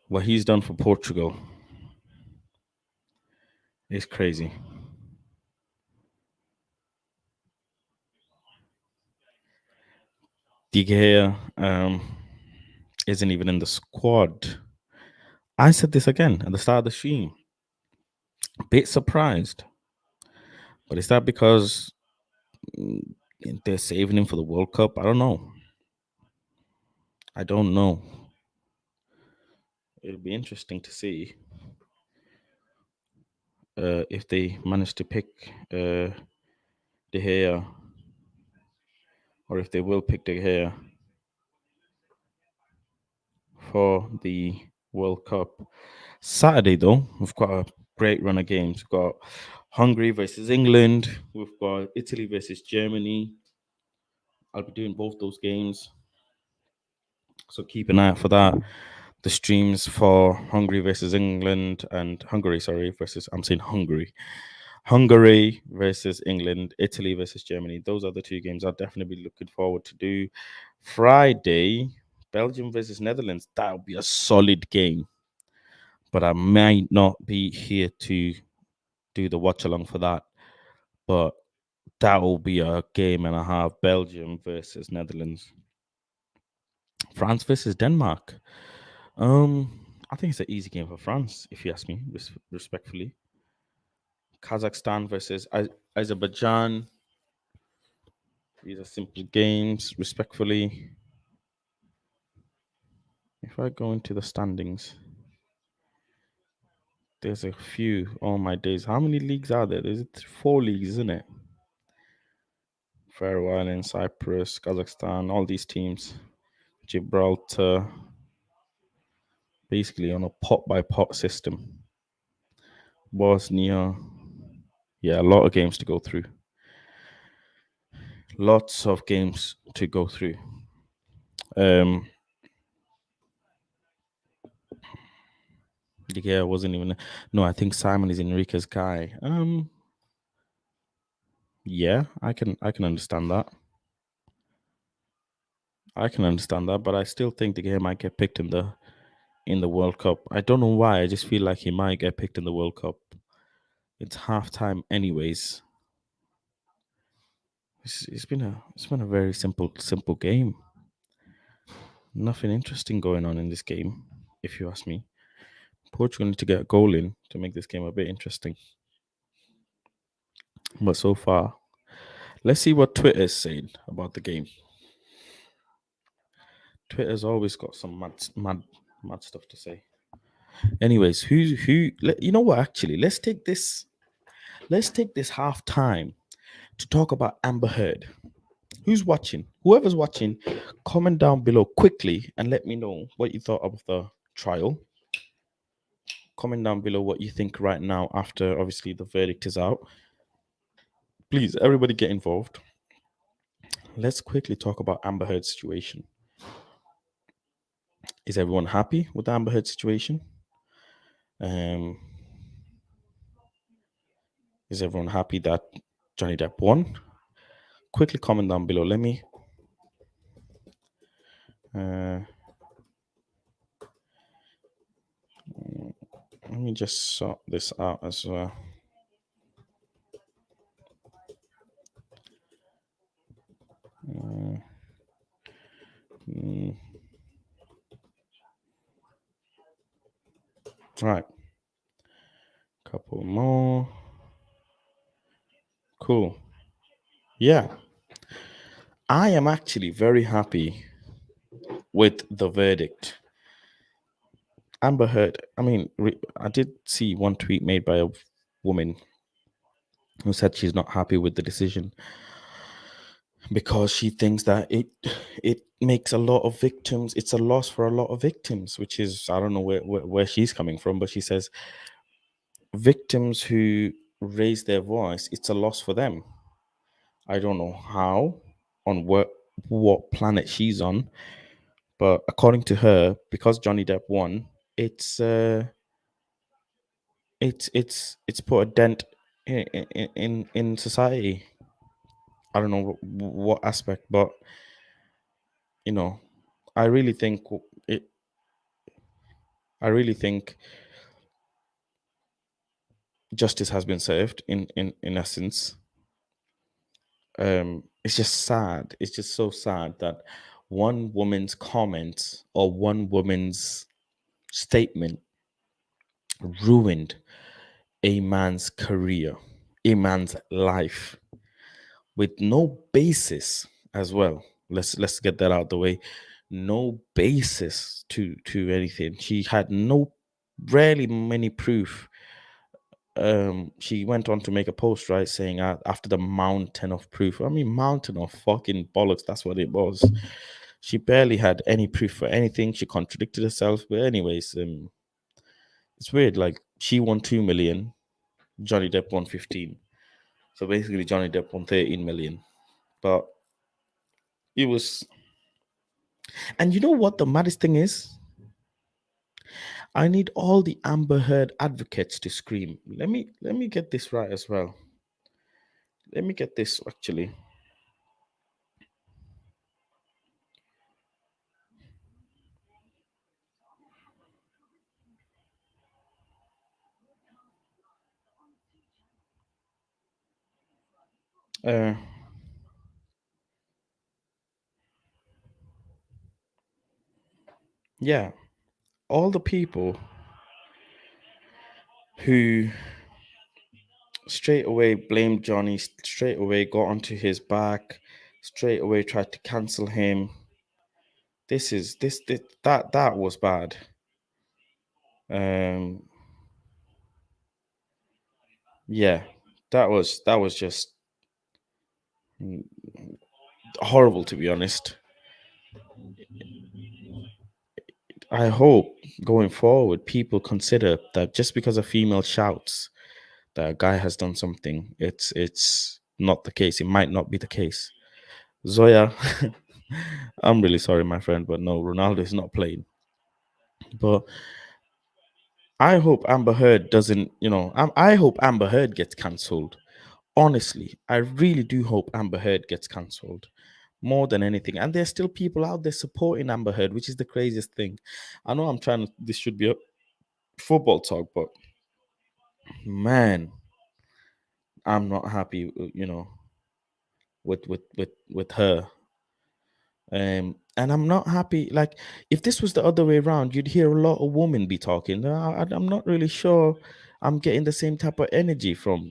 What he's done for Portugal is crazy. De Gea isn't even in the squad. I said this again at the start of the stream. Bit surprised, but is that because mm, they're saving him for the World Cup? I don't know. I don't know. It'll be interesting to see if they manage to pick De Gea, or if they will pick De Gea for the World Cup. Saturday, though, we've got a great run of games. We've got Hungary versus England. We've got Italy versus Germany. I'll be doing both those games, so keep an eye out for that. The streams for Hungary versus England and Hungary, sorry, versus I'm saying Hungary versus England, Italy versus Germany. Those are the two games I'll definitely be looking forward to do. Friday, Belgium versus Netherlands. That'll be a solid game, but I might not be here to do the watch along for that. But that will be a game and a half. Belgium versus Netherlands. France versus Denmark. I think it's an easy game for France, if you ask me, respectfully. Kazakhstan versus Azerbaijan. These are simple games, respectfully. If I go into the standings, there's a few. Oh my days. How many leagues are there? There's 4 leagues, isn't it? Faroe Islands, Cyprus, Kazakhstan, all these teams. Gibraltar, basically on a pot by pot system. Bosnia. Yeah, a lot of games to go through. Lots of games to go through. Um, yeah, wasn't even. No, I think Simon is Enrique's guy. Yeah, I can understand that. I can understand that, but I still think the guy might get picked in the World Cup. I don't know why. I just feel like he might get picked in the World Cup. It's halftime, anyways. It's been a very simple game. Nothing interesting going on in this game, if you ask me. Portugal need to get a goal in to make this game a bit interesting. But so far, let's see what Twitter is saying about the game. Twitter's always got some mad stuff to say. Anyways, you know what? Actually, let's take this. Let's take this half time to talk about Amber Heard. Who's watching? Whoever's watching, comment down below quickly and let me know what you thought of the trial. Comment down below what you think right now after obviously the verdict is out. Please, everybody get involved. Let's quickly talk about Amber Heard's situation. Is everyone happy with the Amber Heard situation? Um, is everyone happy that Johnny Depp won? Quickly comment down below. Uh, let me just sort this out as well. Right. Couple more. Cool. Yeah. I am actually very happy with the verdict. Amber Heard. I mean, I did see one tweet made by a woman who said she's not happy with the decision because she thinks that it makes a lot of victims. It's a loss for a lot of victims, which is, I don't know where she's coming from, but she says victims who raise their voice, it's a loss for them. I don't know how, on what planet she's on, but according to her, because Johnny Depp won, it's it's put a dent in society. I don't know what aspect, but you know, I really think it. I really think justice has been served. In essence, it's just sad. It's just so sad that one woman's comment or one woman's statement ruined a man's career, a man's life, with no basis as well. Let's get that out the way. No basis to anything. She had no rarely many proof. She went on to make a post, right, saying after the mountain of proof. I mean, mountain of fucking bollocks. That's what it was. She barely had any proof for anything. She contradicted herself. But anyways, it's weird. Like she won 2 million, Johnny Depp won 15. So basically, Johnny Depp won 13 million. But it was, and you know what the maddest thing is? I need all the Amber Heard advocates to scream. Let me get this right as well. Let me get this actually. Uh, yeah, all the people who straight away blamed Johnny, straight away got onto his back, straight away tried to cancel him. That was bad. Um, yeah, that was just horrible, to be honest. I hope going forward people consider that just because a female shouts that a guy has done something, it's not the case. It might not be the case. Zoya, I'm really sorry, my friend, but no, Ronaldo is not playing. But I hope Amber Heard doesn't, I hope Amber Heard gets cancelled. Honestly, I really do hope Amber Heard gets cancelled more than anything. And there's still people out there supporting Amber Heard, which is the craziest thing. I know this should be a football talk, but man, I'm not happy, with her. And I'm not happy. Like, if this was the other way around, you'd hear a lot of women be talking. I'm not really sure I'm getting the same type of energy from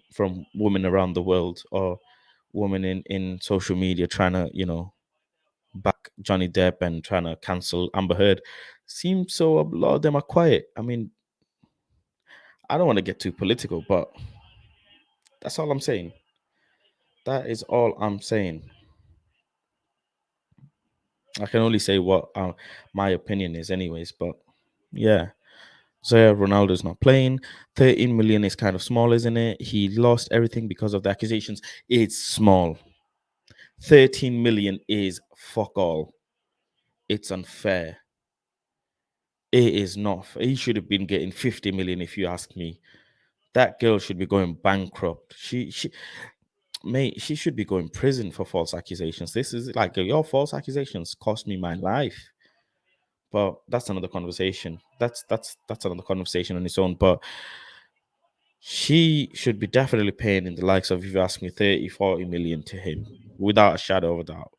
women around the world or women in social media trying to, back Johnny Depp and trying to cancel Amber Heard. Seems so a lot of them are quiet. I mean, I don't want to get too political, but that's all I'm saying. That is all I'm saying. I can only say what my opinion is, anyways. But yeah, Zaire Ronaldo's not playing. 13 million is kind of small, isn't it? He lost everything because of the accusations. It's small. 13 million is fuck all. It's unfair. It is not. He should have been getting 50 million, if you ask me. That girl should be going bankrupt. Mate, she should be going prison for false accusations. This is like your false accusations cost me my life. But that's another conversation. That's another conversation on its own. But she should be definitely paying in the likes of, if you ask me, 30, 40 million to him without a shadow of a doubt.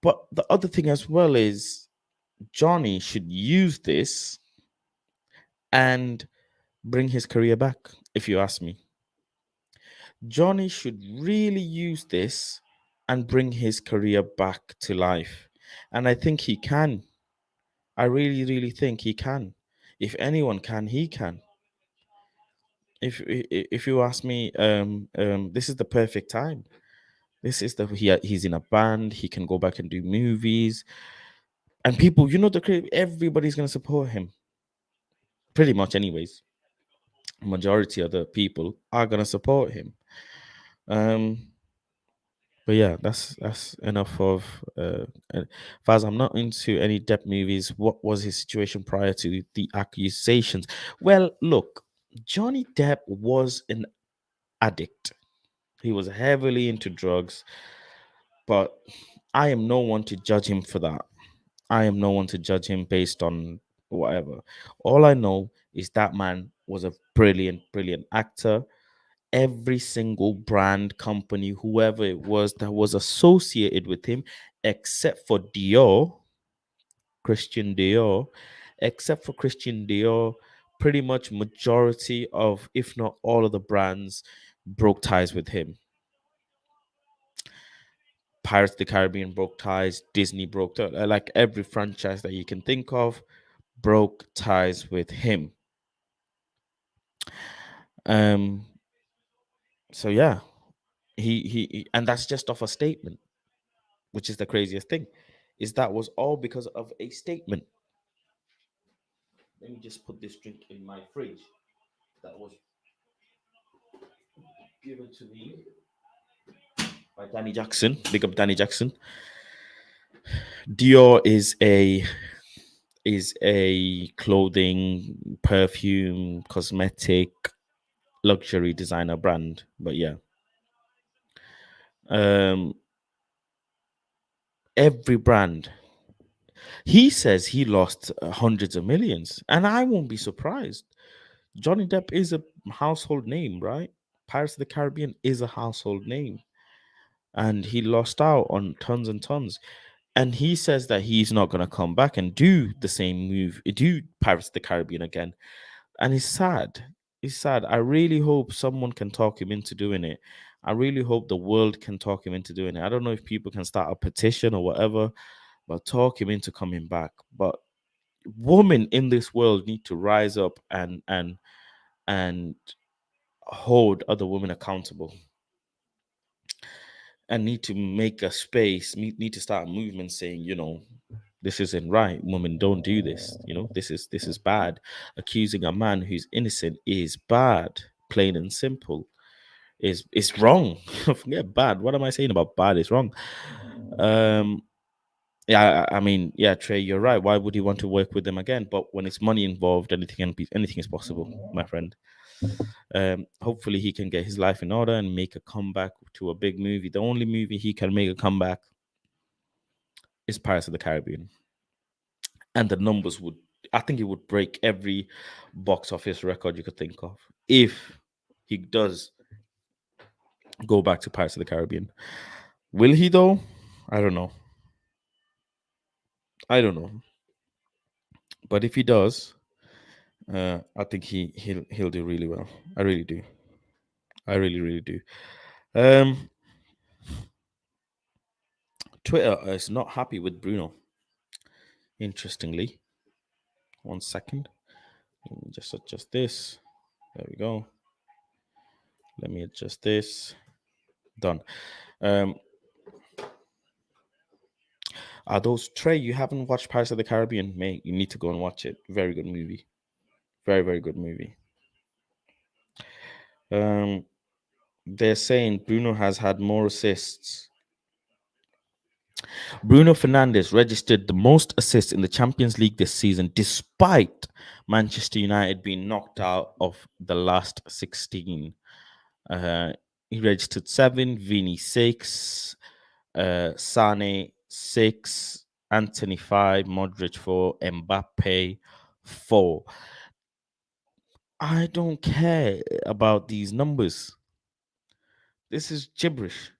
But the other thing as well is Johnny should use this and bring his career back, if you ask me. Johnny should really use this and bring his career back to life. And I think he can. I really, really think he can. If anyone can, he can. If you ask me, this is the perfect time. This is he's in a band. He can go back and do movies, and people, everybody's gonna support him. Pretty much, anyways. Majority of the people are gonna support him. Um, but yeah, that's enough of. Faz, I'm not into any Depp movies. What was his situation prior to the accusations? Well, look, Johnny Depp was an addict. He was heavily into drugs, but I am no one to judge him for that. I am no one to judge him based on whatever. All I know is that man was a brilliant, brilliant actor. Every single brand, company, whoever it was that was associated with him, except for Dior, Christian Dior, except for Christian Dior, pretty much majority of, if not all of the brands, broke ties with him. Pirates of the Caribbean broke ties, Disney broke ties, like every franchise that you can think of broke ties with him. Um, so yeah, and that's just off a statement, which is the craziest thing, is that was all because of a statement. Let me just put this drink in my fridge that was given to me by Danny Jackson. Big up Danny Jackson. Dior is a clothing, perfume, cosmetic, luxury designer brand. But yeah, um, every brand. He says he lost hundreds of millions, and I won't be surprised. Johnny Depp is a household name, right? Pirates of the Caribbean is a household name, and he lost out on tons and tons. And he says that he's not going to come back and do the same move, do Pirates of the Caribbean again. And it's sad. It's sad. I really hope someone can talk him into doing it. I really hope the world can talk him into doing it. I don't know if people can start a petition or whatever, but talk him into coming back. But women in this world need to rise up and hold other women accountable, and need to make a space, need to start a movement saying, this isn't right. Women don't do this. This is bad. Accusing a man who's innocent is bad. Plain and simple. Is wrong. Forget bad. What am I saying about bad? Is wrong. Um, yeah, I mean, yeah, Trey, you're right. Why would he want to work with them again? But when it's money involved, anything is possible, my friend. Hopefully, he can get his life in order and make a comeback to a big movie. The only movie he can make a comeback is Pirates of the Caribbean, and the numbers would. I think it would break every box office record you could think of if he does go back to Pirates of the Caribbean. Will he though? I don't know. I don't know. But if he does, I think he'll do really well. I really do. I really really do. Um, Twitter is not happy with Bruno. Interestingly, one second. Let me just adjust this. There we go. Let me adjust this. Done. Um, are those Trey? You haven't watched Pirates of the Caribbean, mate? You need to go and watch it. Very good movie. Very very good movie. Um, they're saying Bruno has had more assists. Bruno Fernandes registered the most assists in the Champions League this season, despite Manchester United being knocked out of the last 16. Uh, he registered 7, Vini 6, Sane 6, Anthony 5, Modric 4, Mbappe 4. I don't care about these numbers. This is gibberish.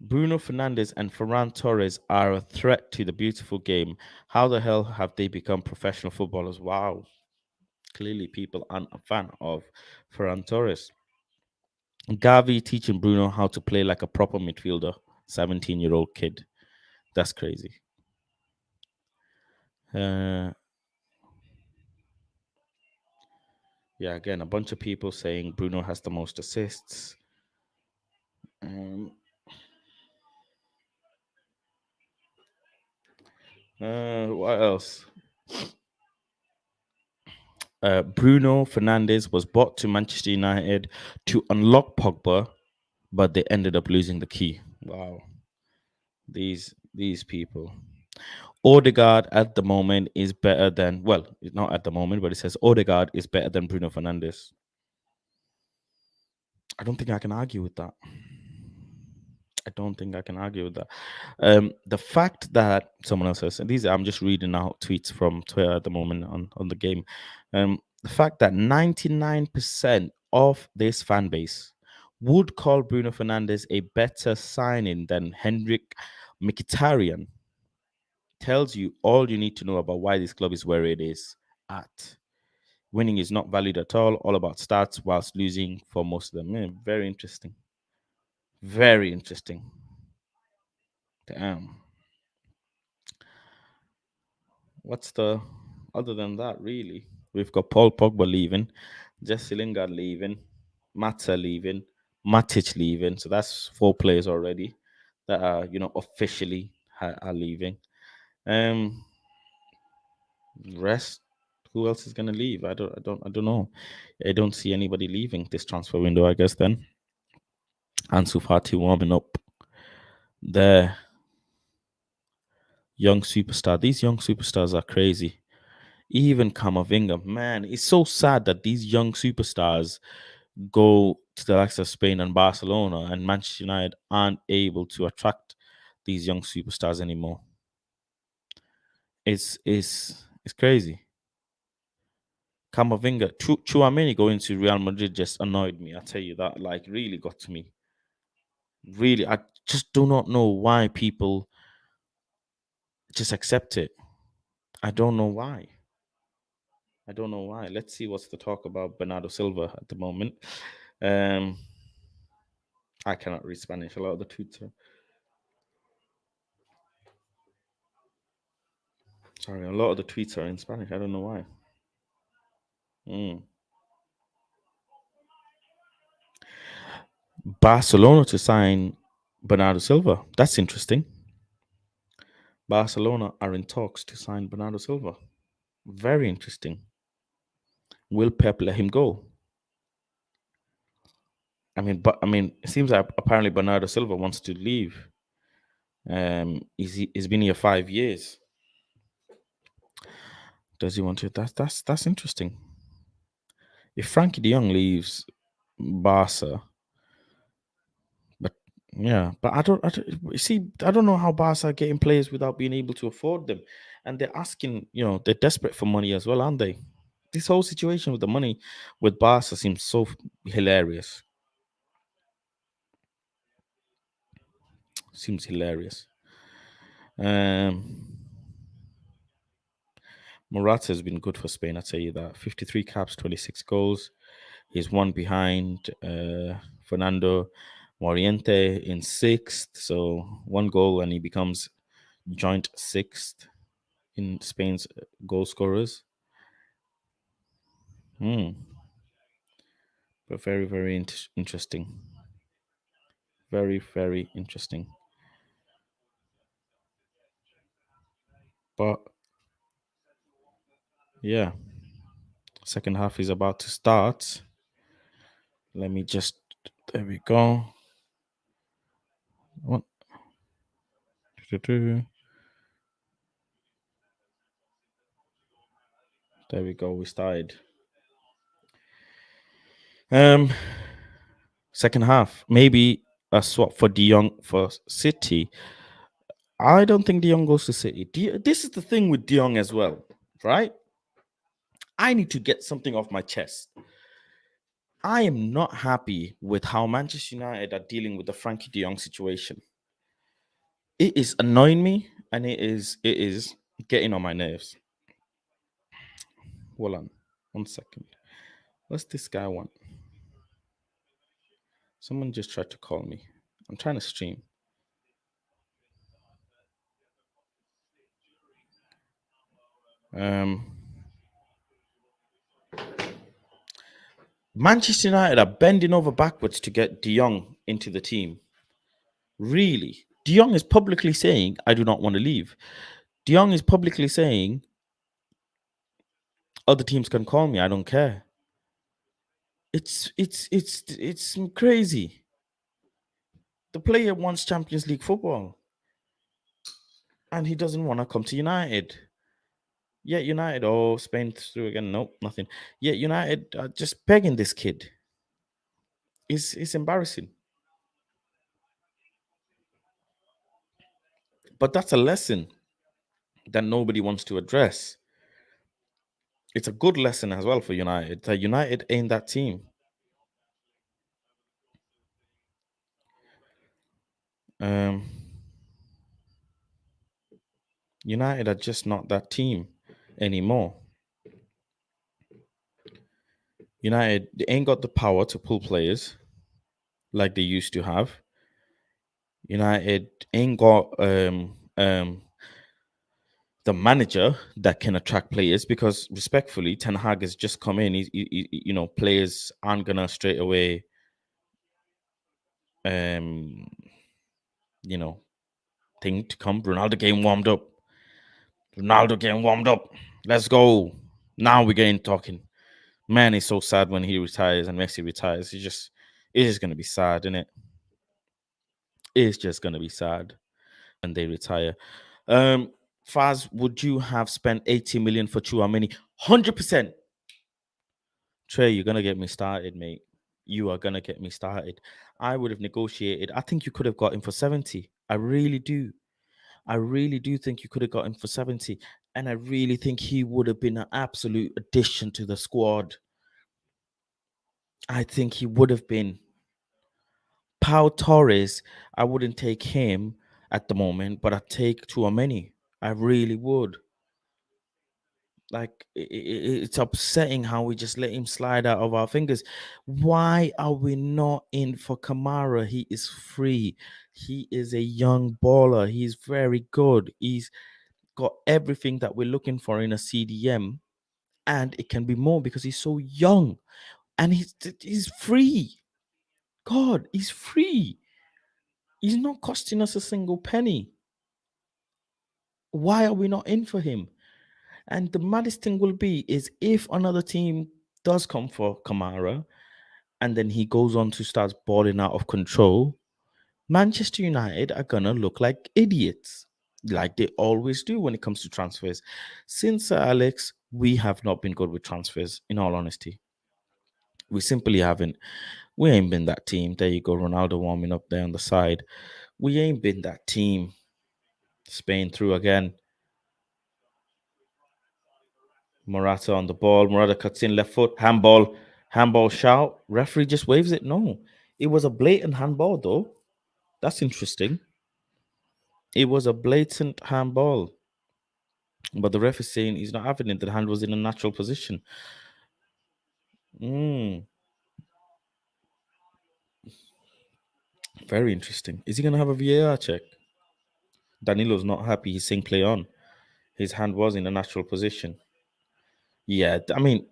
Bruno Fernandes and Ferran Torres are a threat to the beautiful game. How the hell have they become professional footballers? Wow. Clearly, people aren't a fan of Ferran Torres. Gavi teaching Bruno how to play like a proper midfielder. 17-year-old kid. That's crazy. Uh, yeah, again, a bunch of people saying Bruno has the most assists. Um, what else? Bruno Fernandes was bought to Manchester United to unlock Pogba, but they ended up losing the key. Wow, these people. Odegaard at the moment is better than, well, it's not at the moment, but it says Odegaard is better than Bruno Fernandes. I don't think I can argue with that. I don't think I can argue with that. The fact that someone else says, and these I'm just reading out tweets from Twitter at the moment on the game. The fact that 99% of this fan base would call Bruno Fernandes a better signing than Hendrik Mkhitaryan tells you all you need to know about why this club is where it is at. Winning is not valued at all about stats, whilst losing for most of them. Yeah, very interesting. Very interesting. Damn. What's the other than that, really? We've got Paul Pogba leaving, Jesse Lingard leaving, Mata leaving, Matic leaving. So that's four players already that are, officially are leaving. Um, rest. Who else is gonna leave? I don't know. I don't see anybody leaving this transfer window. I guess then Ansu Fati warming up there. Young superstar. These young superstars are crazy. Even Camavinga, man, it's so sad that these young superstars go to the likes of Spain and Barcelona, and Manchester United aren't able to attract these young superstars anymore. It's crazy. Camavinga, Chouameni going to Real Madrid just annoyed me. I tell you that, like, really got to me. Really, I just do not know why people just accept it. I don't know why. I don't know why. Let's see what's the talk about Bernardo Silva at the moment. Um, I cannot read Spanish. A lot of the tweets are sorry. A lot of the tweets are in Spanish. I don't know why. Mm. Barcelona to sign Bernardo Silva. That's interesting. Barcelona are in talks to sign Bernardo Silva. Very interesting. Will Pep let him go? I mean, it seems like apparently Bernardo Silva wants to leave. He's been here 5 years. Does he want to? That's interesting. If Frankie De Jong leaves Barca, but yeah, but I don't you see. I don't know how Barca are getting players without being able to afford them, and they're asking. They're desperate for money as well, aren't they? This whole situation with the money with Barca seems so hilarious. Seems hilarious. Um, Morata has been good for Spain. I tell you that. 53 caps, 26 goals. He's one behind Fernando Moriente in sixth. So one goal and he becomes joint sixth in Spain's goal scorers. Hmm. But very, very interesting. Very, very interesting. But yeah, second half is about to start. Let me just. There we go. What? There we go. We started. Um, Second half, maybe a swap for De Jong for City. I don't think De Jong goes to City. This is the thing with De Jong as well, right? I need to get something off my chest. I am not happy with how Manchester United are dealing with the Frankie De Jong situation. It is annoying me, and it is getting on my nerves. Hold on, 1 second. What's this guy want? Someone just tried to call me. I'm trying to stream. Um, Manchester United are bending over backwards to get De Jong into the team. Really? De Jong is publicly saying, I do not want to leave. De Jong is publicly saying, other teams can call me, I don't care. It's crazy. The player wants Champions League football and he doesn't want to come to United. Yet United, oh, Spain through again. Nope, nothing. Yet United are just begging this kid. It's embarrassing. But that's a lesson that nobody wants to address. It's a good lesson as well for United. That United ain't that team. Um, United are just not that team anymore. United, they ain't got the power to pull players like they used to have. United ain't got the manager that can attract players because respectfully, Ten Hag has just come in. Players aren't gonna straight away, um, you know, think to come. Ronaldo getting warmed up. Ronaldo getting warmed up. Let's go. Now we're getting talking. Man, it's so sad when he retires and Messi retires. It's just gonna be sad, isn't it? It's just gonna be sad when they retire. Um, Faz, would you have spent 80 million for Chouameni? 100%. Trey, you're gonna get me started, mate. You are gonna get me started. I would have negotiated. I think you could have got him for 70. I really do. I really do think you could have got him for 70. And I really think he would have been an absolute addition to the squad. I think he would have been. Pau Torres, I wouldn't take him at the moment, but I'd take Chouameni. I really would. Like it's upsetting how we just let him slide out of our fingers. Why are we not in for Kamara? He is free. He is a young baller. He's very good. He's got everything that we're looking for in a CDM, and it can be more because he's so young and he's free. God, he's free. He's not costing us a single penny. Why are we not in for him? And the maddest thing will be is if another team does come for Kamara and then he goes on to start balling out of control, Manchester United are gonna look like idiots, like they always do when it comes to transfers. Since Sir Alex, we have not been good with transfers, in all honesty. We simply haven't. We ain't been that team. There you go, Ronaldo warming up there on the side. We ain't been that team. Spain through again. Morata on the ball. Morata cuts in left foot. Handball. Handball shout. Referee just waves it. No. It was a blatant handball, though. That's interesting. It was a blatant handball. But the ref is saying he's not having it. The hand was in a natural position. Mm, very interesting. Is he going to have a VAR check? Danilo's not happy. He's saying play on. His hand was in a natural position. Yeah, I mean,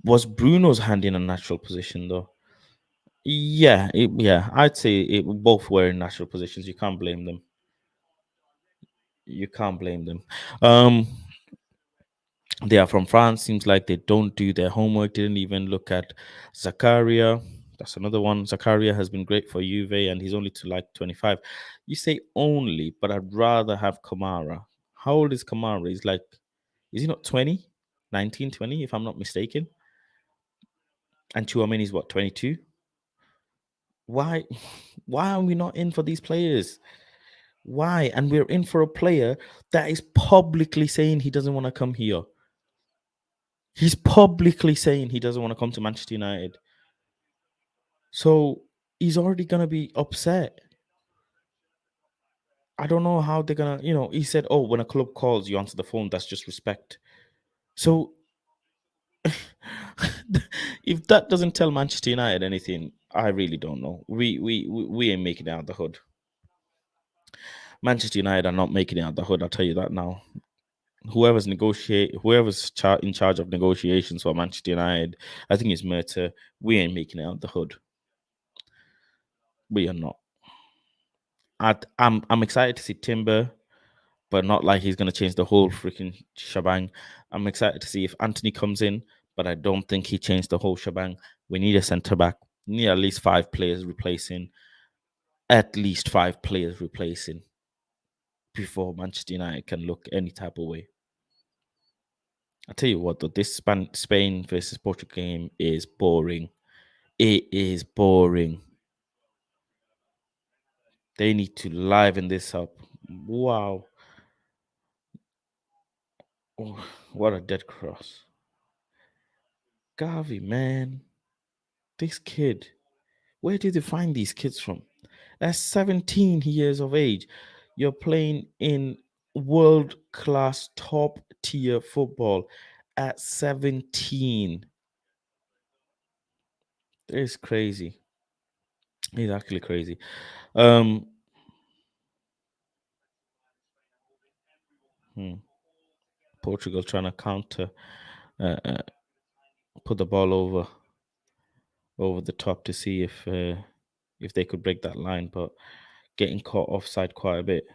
was Bruno's hand in a natural position, though? Yeah, I'd say both were in natural positions. You can't blame them. You can't blame them. Um, they are from France. Seems like they don't do their homework. Didn't even look at Zakaria. That's another one. Zakaria has been great for Juve, and he's only to like 25. You say only, but I'd rather have Kamara. How old is Kamara? He's like, is he not 20? 19, 20, if I'm not mistaken. And Chouameni is what, 22? Why? Why are we not in for these players? Why? And we're in for a player that is publicly saying he doesn't want to come here. He's publicly saying he doesn't want to come to Manchester United. So he's already going to be upset. I don't know how they're gonna, he said, oh, when a club calls, you answer the phone. That's just respect. So if that doesn't tell Manchester United anything, I really don't know. We ain't making it out the hood. Manchester United are not making it out the hood. I'll tell you that now. In charge of negotiations for Manchester United, I think it's Merta. We ain't making it out the hood. We are not. I'm excited to see Timber, but not like he's gonna change the whole freaking shebang. I'm excited to see if Anthony comes in, but I don't think he changed the whole shebang. We need a centre back. We need at least five players replacing. At least five players replacing before Manchester United can look any type of way. I tell you what, though, this Spain versus Portugal game is boring. It is boring. They need to liven this up. Wow. Oh, what a dead cross. Gavi, man. This kid. Where did they find these kids from? At 17 years of age, you're playing in world class top tier football at 17. It's crazy. It's actually crazy. Um, hmm, Portugal trying to counter, uh, uh, put the ball over the top to see if they could break that line, but getting caught offside quite a bit.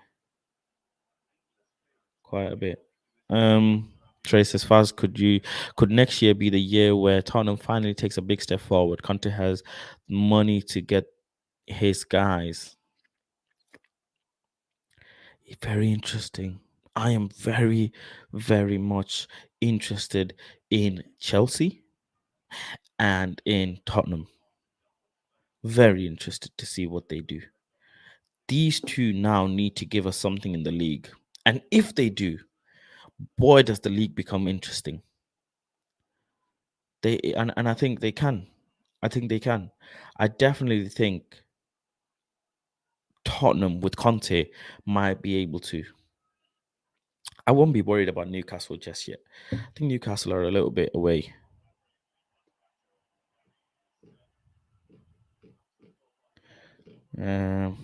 Trace, as far as could next year be the year where Tottenham finally takes a big step forward? Conte has money to get his guys. Very interesting. I am very, very much interested in Chelsea and in Tottenham. Very interested to see what they do. These two now need to give us something in the league. And if they do, boy, does the league become interesting. And I think they can. I think they can. I definitely think Tottenham with Conte might be able to. I won't be worried about Newcastle just yet. I think Newcastle are a little bit away. Um,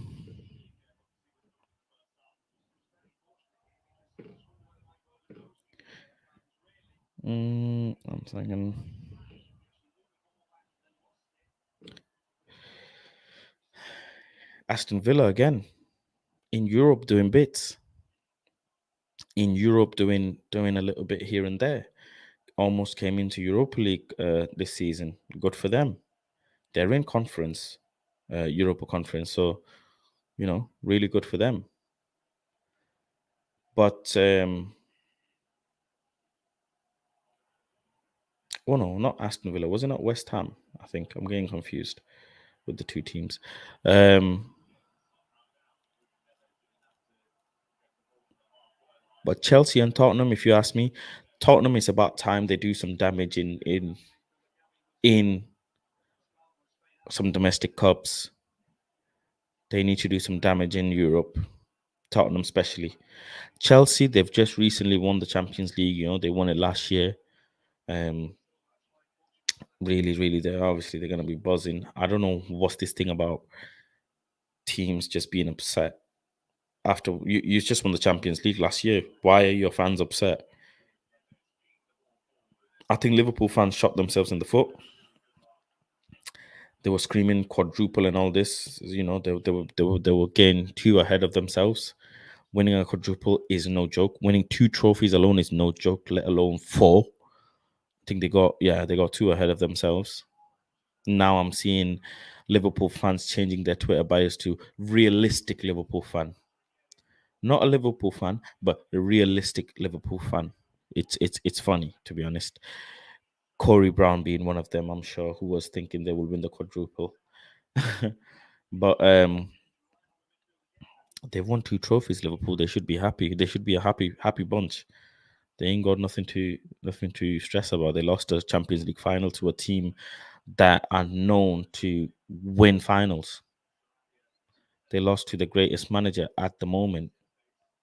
I'm thinking Aston Villa again in Europe doing bits. In Europe doing a little bit here and there. Almost came into Europa League this season. Good for them. They're in conference, Europa Conference. So really good for them. But oh no, not Aston Villa. Was it not West Ham? I think I'm getting confused with the two teams. But Chelsea and Tottenham, if you ask me, Tottenham is about time they do some damage in some domestic cups. They need to do some damage in Europe. Tottenham, especially. Chelsea, they've just recently won the Champions League. They won it last year. Um, really, really, they're going to be buzzing. I don't know what's this thing about teams just being upset after you just won the Champions League last year. Why are your fans upset? I think Liverpool fans shot themselves in the foot. They were screaming quadruple and all this. They were getting too ahead of themselves. Winning a quadruple is no joke. Winning two trophies alone is no joke, let alone four. I think they got too ahead of themselves. Now I'm seeing Liverpool fans changing their Twitter bios to realistic Liverpool fan. Not a Liverpool fan, but a realistic Liverpool fan. It's funny, to be honest. Corey Brown being one of them, I'm sure, who was thinking they will win the quadruple. But they've won two trophies, Liverpool. They should be happy. They should be a happy bunch. They ain't got nothing to stress about. They lost a Champions League final to a team that are known to win finals. They lost to the greatest manager at the moment.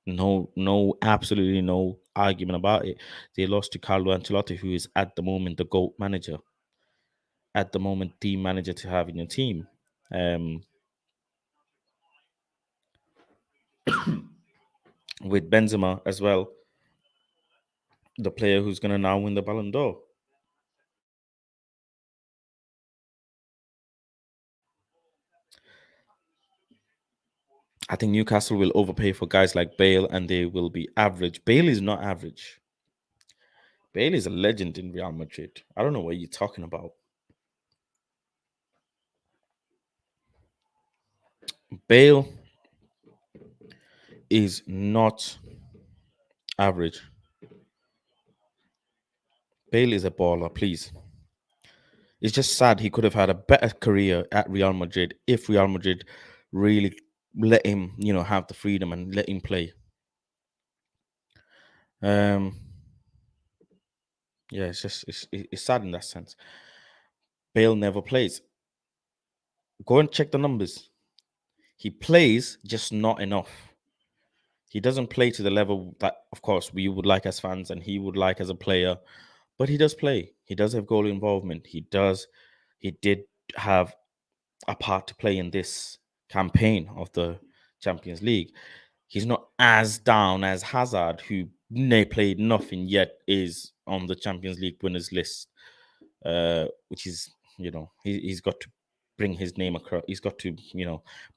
No, absolutely no argument about it. They lost to Carlo Ancelotti, who is at the moment the GOAT manager, at the moment the manager to have in your team. Um, with Benzema as well, the player who's going to now win the Ballon d'Or. I think Newcastle will overpay for guys like Bale and they will be average. Bale is not average. Bale is a legend in Real Madrid. I don't know what you're talking about. Bale is not average. Bale is a baller, please. It's just sad he could have had a better career at Real Madrid if Real Madrid really let him, have the freedom and let him play. Um, yeah, it's sad in that sense. Bale never plays. Go and check the numbers. He plays, just not enough. He doesn't play to the level that, of course, we would like as fans and he would like as a player. But he does play. He does have goal involvement. He does. He did have a part to play in this campaign of the Champions League. He's not as down as Hazard, who played nothing yet is on the Champions League winners list, which is, he's got to bring his name across. He's got to,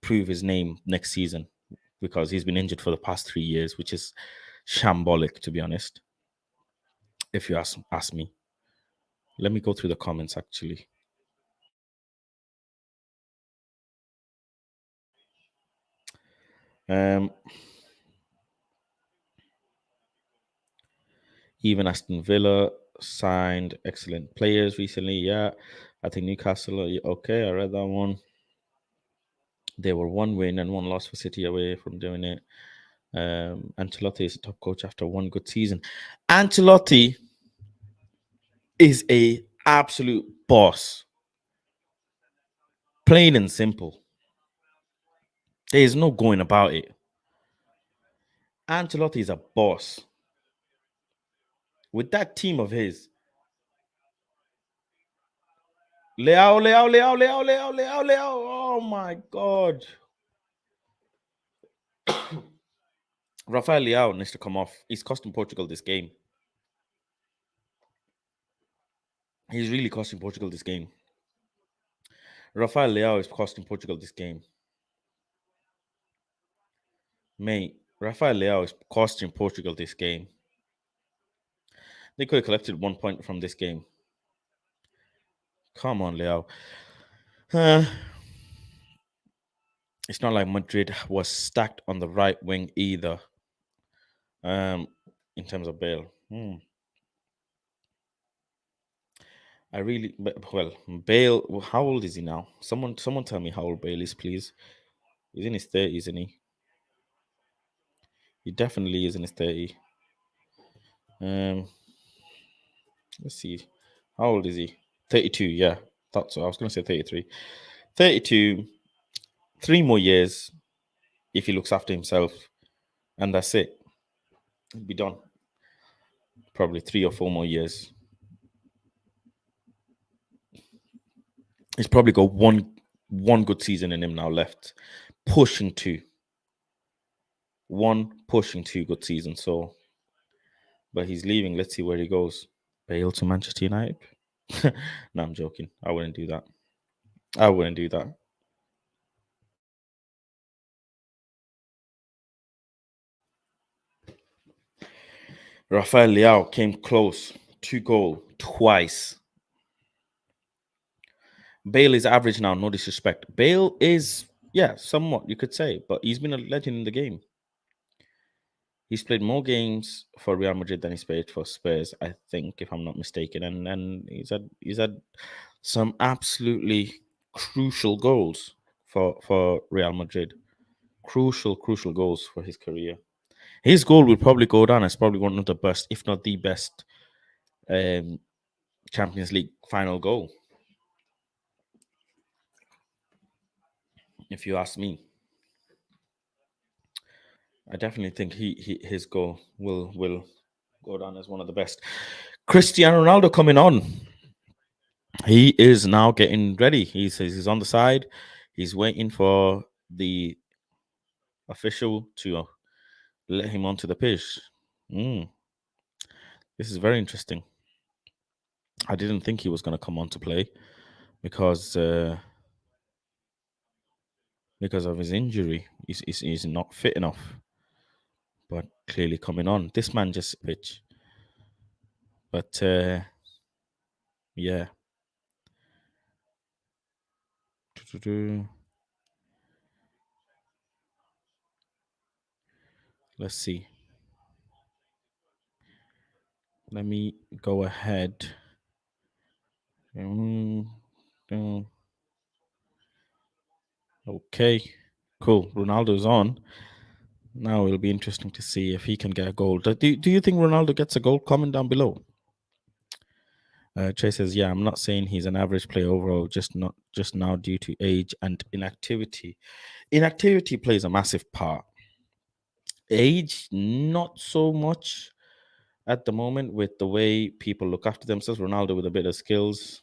prove his name next season because he's been injured for the past 3 years, which is shambolic, to be honest. If you ask me, let me go through the comments actually. Um, Even Aston Villa signed excellent players recently. Yeah, I think Newcastle. Okay, I read that one. They were one win and one loss for City away from doing it. Ancelotti is a top coach after one good season. Ancelotti is a absolute boss. Plain and simple. There is no going about it. Ancelotti is a boss. With that team of his, Leao. Oh my God. Rafael Leao needs to come off. He's costing Portugal this game. He's really costing Portugal this game. Rafael Leao is costing Portugal this game. Mate, Rafael Leao is costing Portugal this game. They could have collected 1 point from this game. Come on, Leao. It's not like Madrid was stacked on the right wing either. In terms of Bale. Bale. How old is he now? Someone tell me how old Bale is, please. He's in his 30s, isn't he? He definitely is in his 30s. Let's see. How old is he? 32, yeah. Thought so. I was going to say 33. 32, 3 more years if he looks after himself. And that's it. He'll be done. Probably 3 or 4 more years. He's probably got one good season in him now left. Pushing two. Pushing two good seasons. So, but he's leaving. Let's see where he goes. Bale to Manchester United? No, I'm joking. I wouldn't do that. Rafael Leao came close to goal twice. Bale is average now, no disrespect. Bale is, yeah, somewhat, you could say, but he's been a legend in the game. He's played more games for Real Madrid than he's played for Spurs, I think, if I'm not mistaken. And he's had some absolutely crucial goals for Real Madrid. Crucial goals for his career. His goal will probably go down as probably one of the best, if not the best, Champions League final goal. If you ask me. I definitely think his goal will go down as one of the best. Cristiano Ronaldo coming on. He is now getting ready. He's on the side. He's waiting for the official to let him onto the pitch. Mm, this is very interesting. I didn't think he was going to come on to play because because of his injury. He's not fit enough. But clearly coming on. This man just pitch. But yeah. Let's see. Let me go ahead. Mm, mm. Okay, cool. Ronaldo's on. Now it'll be interesting to see if he can get a goal. Do you think Ronaldo gets a goal? Comment down below. Trey says, "Yeah, I'm not saying he's an average player overall, just now due to age and inactivity. Inactivity plays a massive part. Age, not so much at the moment with the way people look after themselves. Ronaldo with a bit of skills.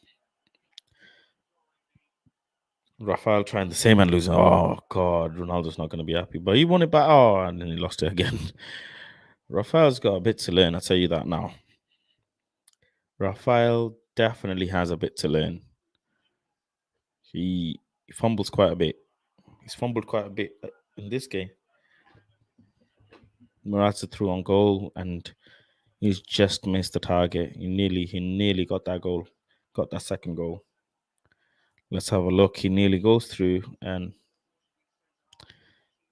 Rafael trying the same and losing. Oh God, Ronaldo's not going to be happy. But he won it back. Oh, and then he lost it again. Rafael's got a bit to learn. I'll tell you that now. Rafael definitely has a bit to learn. He fumbles quite a bit. He's fumbled quite a bit in this game. Morata threw on goal and he's just missed the target. He nearly got that goal, got that second goal. Let's have a look. He nearly goes through and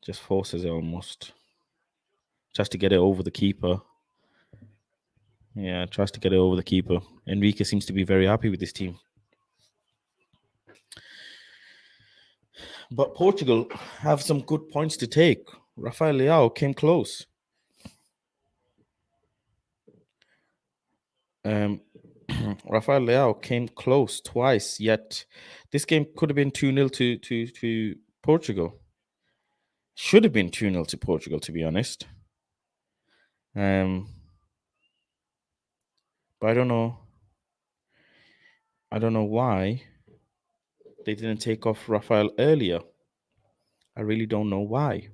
just forces it almost. Tries to get it over the keeper. Yeah, tries to get it over the keeper. Enrique seems to be very happy with this team. But Portugal have some good points to take. Rafael Leao came close. Um, Rafael Leao came close twice, yet this game could have been 2-0 to Portugal. Should have been 2-0 to Portugal, to be honest. Um, but I don't know. I don't know why they didn't take off Rafael earlier. I really don't know why.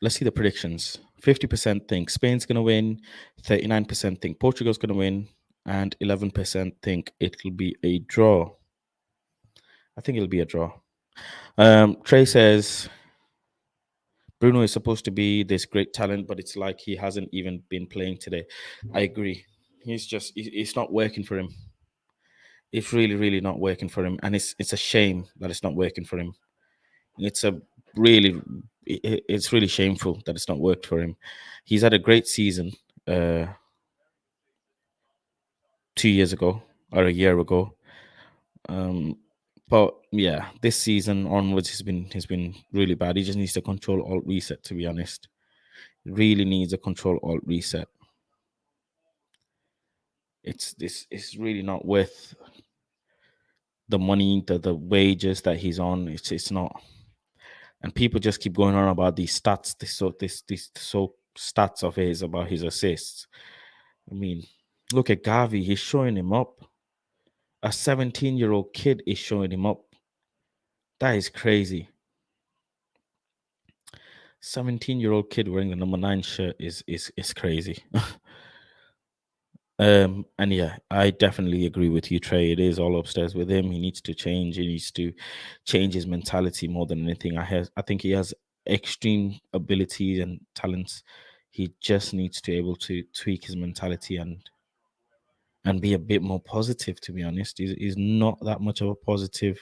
Let's see the predictions. 50% think Spain's going to win, 39% think Portugal's going to win, and 11% think it'll be a draw. I think it'll be a draw. Trey says Bruno is supposed to be this great talent, but it's like he hasn't even been playing today. I agree. It's not working for him. It's really not working for him, and it's a shame that it's not working for him. It's a really it's really shameful that it's not worked for him. He's had a great season 2 years ago or a year ago. But yeah, this season onwards has been really bad. He just needs to control alt reset, to be honest. Really needs a control alt reset. It's really not worth the money, the wages that he's on. It's not. And people just keep going on about these stats, this stats of his about his assists. I mean, look at Gavi, he's showing him up. A 17-year-old kid is showing him up. That is crazy. 17-year-old kid wearing the number 9 shirt is crazy. And yeah, I definitely agree with you, Trey. It is all upstairs with him. He needs to change. He needs to change his mentality more than anything. I think he has extreme abilities and talents. He just needs to be able to tweak his mentality and be a bit more positive. To be honest, he's not that much of a positive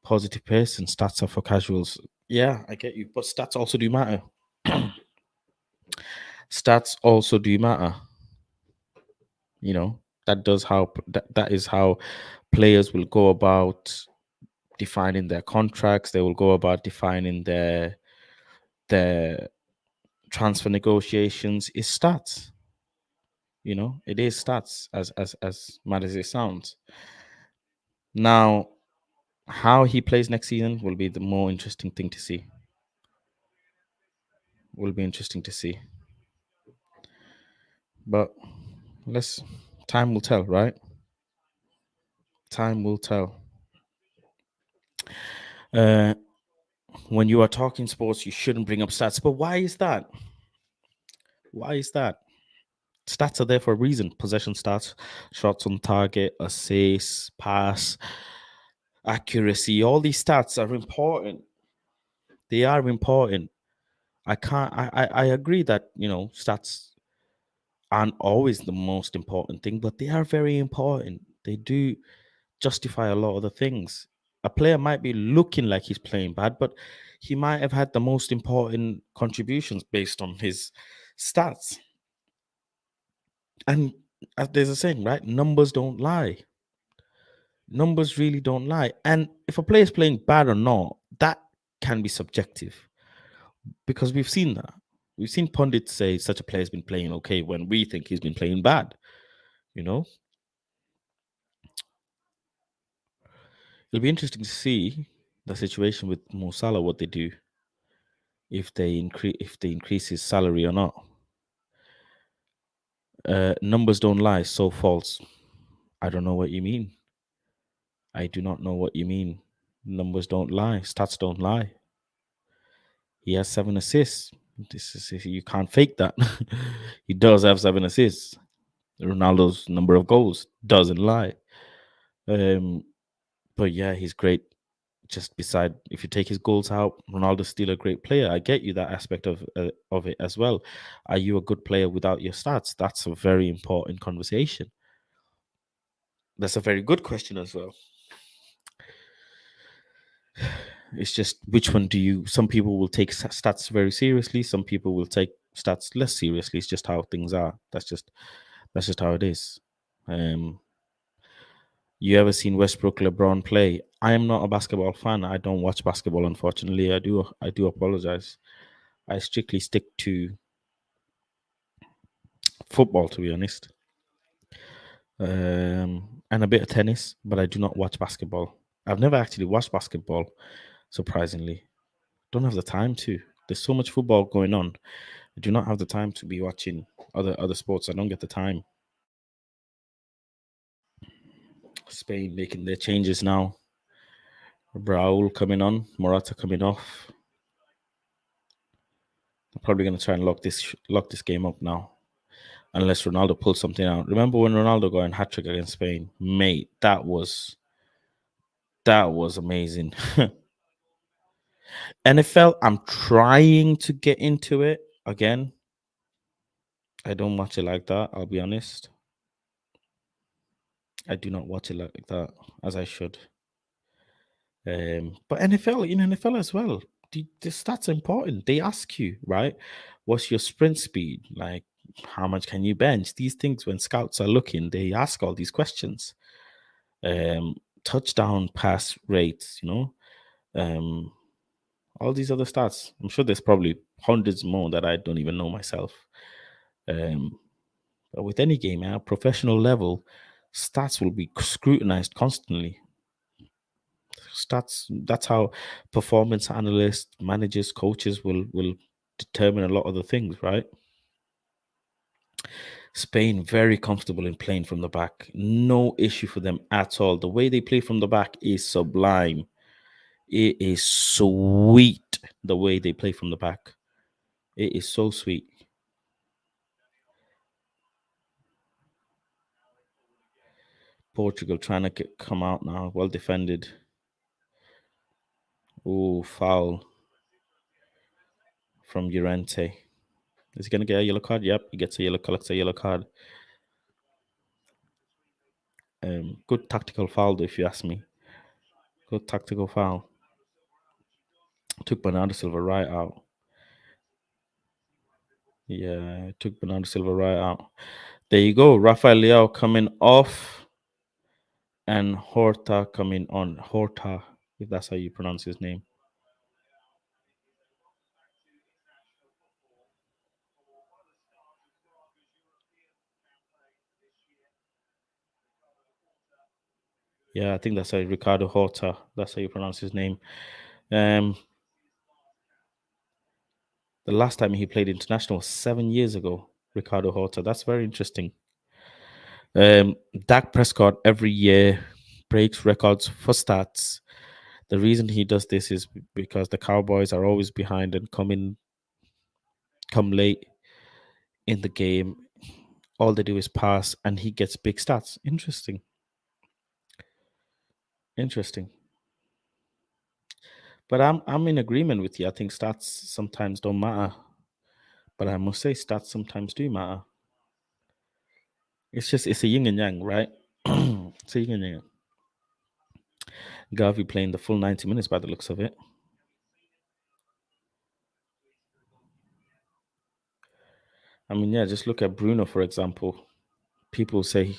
person. Stats are for casuals. Yeah, I get you, but stats also do matter. Stats also do matter. You know, that is how players will go about defining their contracts. They will go about defining their transfer negotiations. Is stats. You know, it is stats as mad as it sounds. Now, How he plays next season will be the more interesting thing to see. Will be interesting to see. But let's time will tell, right? Time will tell. Uh, when you are talking sports, you shouldn't bring up stats. But why is that? Why is that? Stats are there for a reason. Possession stats, shots on target, assists, pass, accuracy. All these stats are important. They are important. I can't. I agree that stats aren't always the most important thing, but they are very important. They do justify a lot of the things. A player might be looking like he's playing bad, but he might have had the most important contributions based on his stats. And as there's a saying, right? Numbers don't lie. Numbers really don't lie. And if a player is playing bad or not, that can be subjective because we've seen that. We've seen pundits say such a player's been playing okay when we think he's been playing bad. You know, it'll be interesting to see the situation with Mo Salah, what they do if they increase his salary or not. Numbers don't lie, so false. I don't know what you mean. I do not know what you mean. Numbers don't lie. Stats don't lie. He has 7 assists. This is you can't fake that. He does have 7 assists. Ronaldo's number of goals doesn't lie. Um, but yeah, he's great. Just beside, if you take his goals out, Ronaldo's still a great player. I get you that aspect of it as well. Are you a good player without your stats? That's a very important conversation. That's a very good question as well. It's just which one do you? Some people will take stats very seriously. Some people will take stats less seriously. It's just how things are. That's just how it is. Um, you ever seen Westbrook LeBron play? I am not a basketball fan. I don't watch basketball, unfortunately. I do apologize. I strictly stick to football, to be honest, and a bit of tennis, but I do not watch basketball. I've never actually watched basketball, surprisingly. Don't have the time to. There's so much football going on. I do not have the time to be watching other sports. I don't get the time. Spain making their changes now. Braul coming on, Morata coming off. I'm probably going to try and lock this game up now, unless Ronaldo pulls something out. Remember when Ronaldo got a hat trick against Spain, mate? That was amazing. NFL, I'm trying to get into it again. I don't watch it like that. I'll be honest. I do not watch it like that as I should. But NFL, in NFL as well, the stats are important. They ask you, right? What's your sprint speed? Like, how much can you bench? These things, when scouts are looking, they ask all these questions. Um, Touchdown pass rates, um, all these other stats. I'm sure there's probably hundreds more that I don't even know myself. Um, but with any game at a professional level, stats will be scrutinized constantly. Stats, that's how performance analysts, managers, coaches will determine a lot of the things, right? Spain very comfortable in playing from the back. No issue for them at all. The way they play from the back is sublime. It is sweet the way they play from the back. It is so sweet. Portugal trying to come out now. Well defended. Oh, foul from Llorente. Is he going to get a yellow card? Yep, he gets a yellow, collects a yellow card. Good tactical foul, though, if you ask me. Good tactical foul. Took Bernardo Silva right out. Yeah, took Bernardo Silva right out. There you go. Rafael Leao coming off and Horta coming on. Horta, if that's how you pronounce his name. Yeah, I think that's Ricardo Horta. That's how you pronounce his name. Um, the last time he played international was 7 years ago. Ricardo Horta. That's very interesting. Dak Prescott every year breaks records for stats. The reason he does this is because the Cowboys are always behind and come late in the game. All they do is pass, and he gets big stats. Interesting. Interesting. But I'm in agreement with you. I think stats sometimes don't matter. But I must say stats sometimes do matter. It's a yin and yang, right? It's a yin and yang. Garvey playing the full 90 minutes by the looks of it. I mean, yeah, just look at Bruno, for example. People say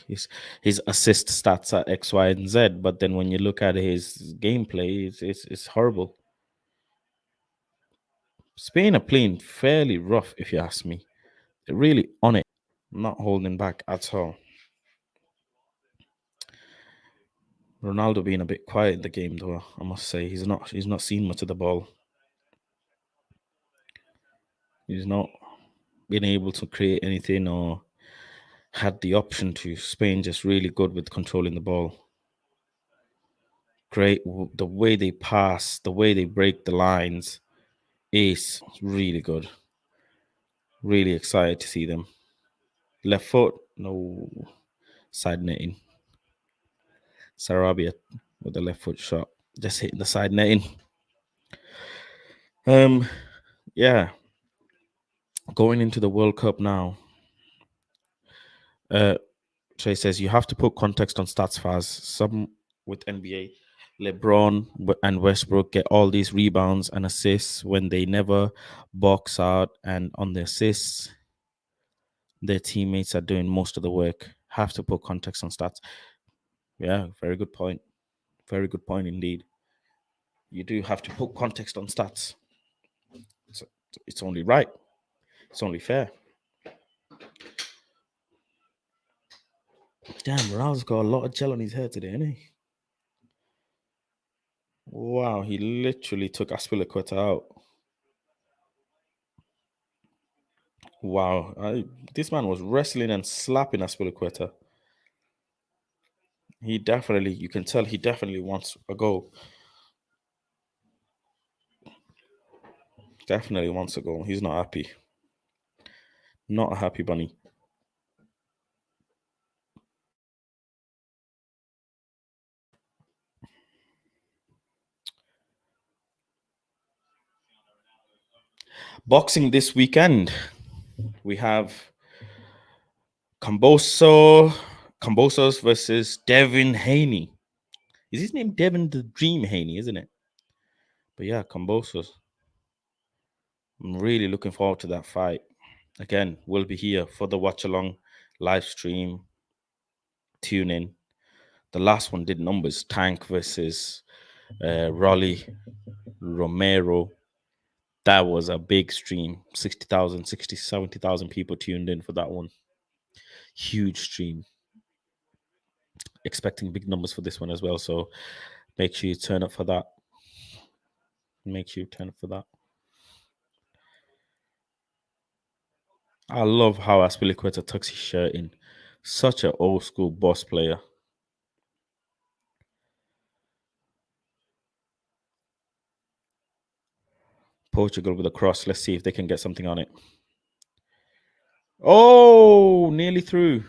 his assist stats are X, Y, and Z, but then when you look at his gameplay, it's horrible. Spain are playing fairly rough, if you ask me. They're really on it, not holding back at all. Ronaldo being a bit quiet in the game, though. I must say he's not seen much of the ball. He's not been able to create anything or had the option to. Spain just really good with controlling the ball. Great the way they pass, the way they break the lines is really good. Really excited to see them. Left foot, no side netting. Sarabia with the left foot shot, just hitting the side netting. Um, yeah, going into the World Cup now. Uh, Trey says you have to put context on stats, Faz. Some with NBA, LeBron and Westbrook get all these rebounds and assists when they never box out, and on the assists, their teammates are doing most of the work. Have to put context on stats. Yeah, very good point. Very good point indeed. You do have to put context on stats. It's, it's only right. It's only fair. Damn, Ronaldo's got a lot of gel on his hair today, isn't he? Wow, he literally took Aspilicueta out. Wow, this man was wrestling and slapping Aspilicueta. You can tell he definitely wants a goal. Definitely wants a goal. He's not happy. Not a happy bunny. Boxing this weekend. We have Cambosos versus Devin Haney. Is his name Devin the Dream Haney, isn't it? But yeah, Cambosos. I'm really looking forward to that fight. Again, we'll be here for the watch along live stream. Tune in. The last one did numbers. Tank versus Rolly Romero. That was a big stream. 60,000, 60, 70,000 people tuned in for that one. Huge stream. Expecting big numbers for this one as well. So make sure you turn up for that. Make sure you turn up for that. I love how Aspilicueta tucks his shirt in. Such an old school boss player. Portugal with a cross. Let's see if they can get something on it. Oh, nearly through.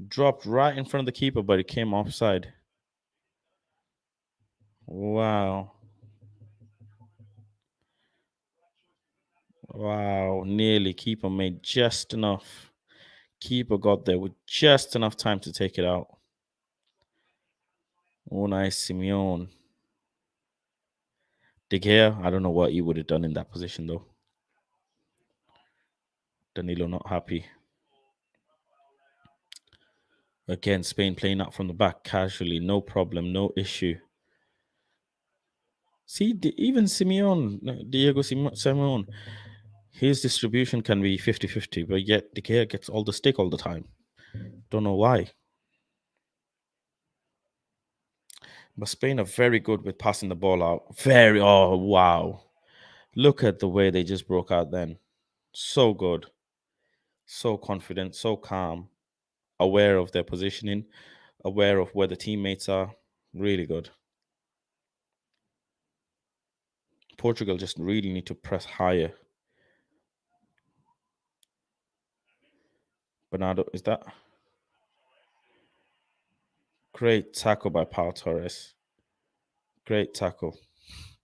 Dropped right in front of the keeper, but it came offside. Wow. Wow. Nearly. Keeper made just enough. Keeper got there with just enough time to take it out. Unai Simeone. De Gea, I don't know what he would have done in that position though. Danilo not happy. Again, Spain playing up from the back casually, no problem, no issue. See, even Diego Simeone, his distribution can be 50-50, but yet De Gea gets all the stick all the time. Don't know why. But Spain are very good with passing the ball out. Very, oh, wow. Look at the way they just broke out then. So good. So confident, so calm, aware of their positioning, aware of where the teammates are. Really good. Portugal just really need to press higher. Bernardo, is that great tackle by Pau Torres? Great tackle.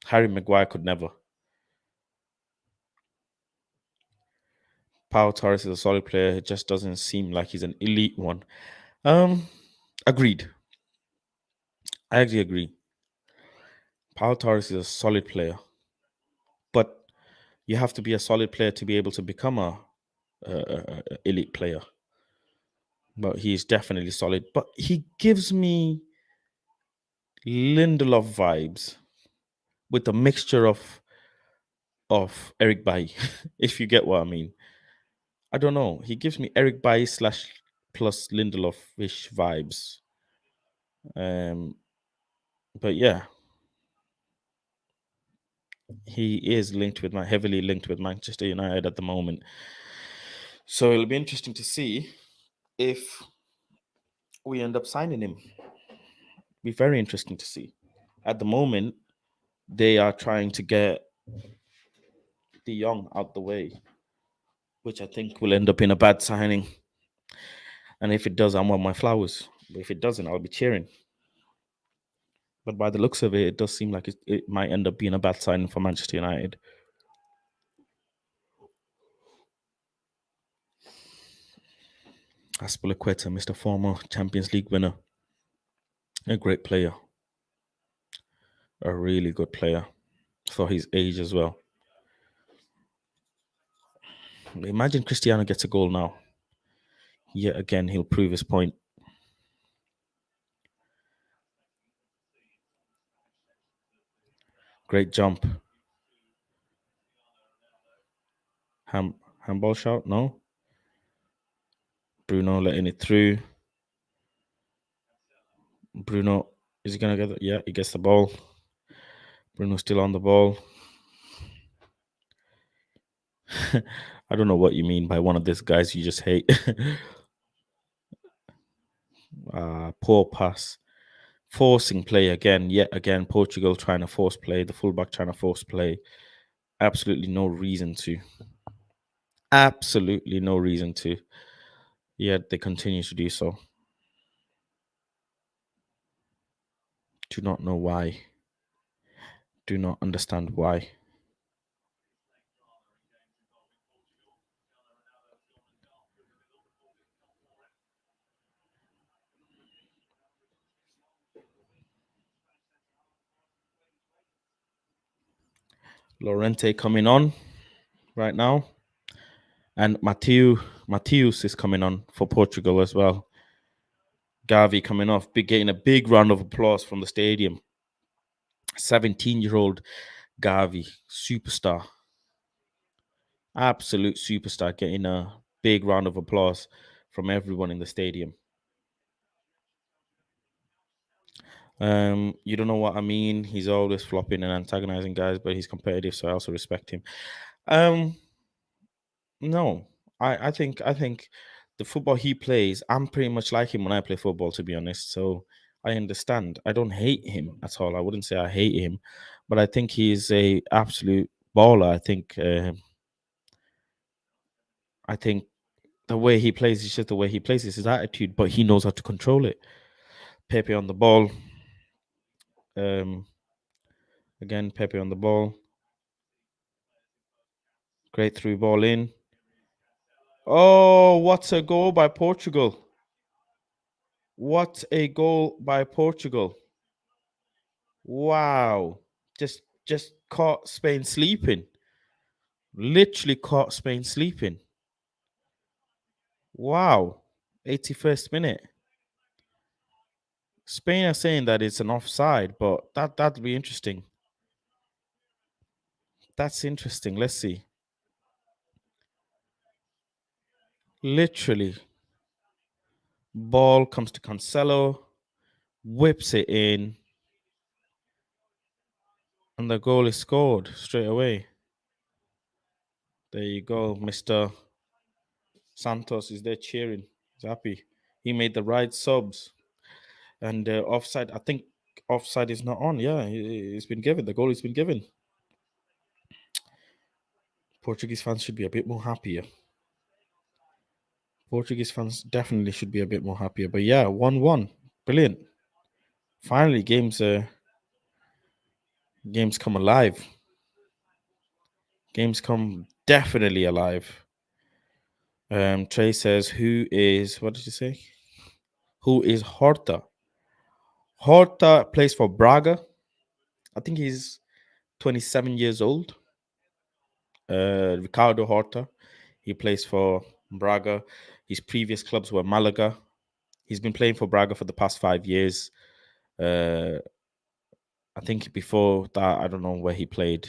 Harry Maguire could never. Pau Torres is a solid player. It just doesn't seem like he's an elite one. Um, Agreed. I actually agree. Pau Torres is a solid player, but you have to be a solid player to be able to become a elite player. But he's definitely solid. But he gives me Lindelof vibes with a mixture of Eric Bailly, if you get what I mean. I don't know. He gives me Eric Bailly slash plus Lindelof-ish vibes. Um, but yeah, he is heavily linked with Manchester United at the moment. So it'll be interesting to see if we end up signing him. Be very interesting to see. At the moment, they are trying to get De Jong out the way, which I think will end up in a bad signing. And if it does, I want my flowers. But if it doesn't, I'll be cheering. But by the looks of it, it does seem like it might end up being a bad signing for Manchester United. Aspilicueta, Mr. Former Champions League winner, a great player, a really good player for his age as well. Imagine Cristiano gets a goal now. Yet again, he'll prove his point. Great jump. Handball shot? No. Bruno letting it through. Bruno, is he going to get it? Yeah, he gets the ball. Bruno's still on the ball. I don't know what you mean by one of these guys you just hate. Poor pass. Forcing play again, yet again. Portugal trying to force play. The fullback trying to force play. Absolutely no reason to. Absolutely no reason to. Yet they continue to do so. Do not know why. Do not understand why. Lorente coming on right now. And Mateus is coming on for Portugal as well. Gavi coming off, getting a big round of applause from the stadium. 17-year-old Gavi, superstar. Absolute superstar, getting a big round of applause from everyone in the stadium. You don't know what I mean. He's always flopping and antagonizing guys, but he's competitive, so I also respect him. Um, no, I think the football he plays, I'm pretty much like him when I play football, to be honest. So I understand. I don't hate him at all. I wouldn't say I hate him, but I think he's a absolute baller. I think the way he plays is just the way he plays. It's his attitude, but he knows how to control it. Pepe on the ball. Um, Again, Pepe on the ball. Great through ball in. Oh, what a goal by Portugal. What a goal by Portugal. Wow. Just caught Spain sleeping. Literally caught Spain sleeping. Wow. 81st minute. Spain are saying that it's an offside, but that'd be interesting. That's interesting. Let's see. Literally. Ball comes to Cancelo, whips it in. And the goal is scored straight away. There you go. Mr. Santos is there cheering. He's happy. He made the right subs. And offside, I think offside is not on. Yeah, it's been given. The goal has been given. Portuguese fans should be a bit more happier. Portuguese fans definitely should be a bit more happier. But yeah, 1-1. Brilliant. Finally, games come alive. Games come definitely alive. Trey says, what did you say? Who is Horta? Horta plays for Braga. I think he's 27 years old. Ricardo Horta. He plays for Braga. His previous clubs were Malaga. He's been playing for Braga for the past 5 years. I think before that, I don't know where he played,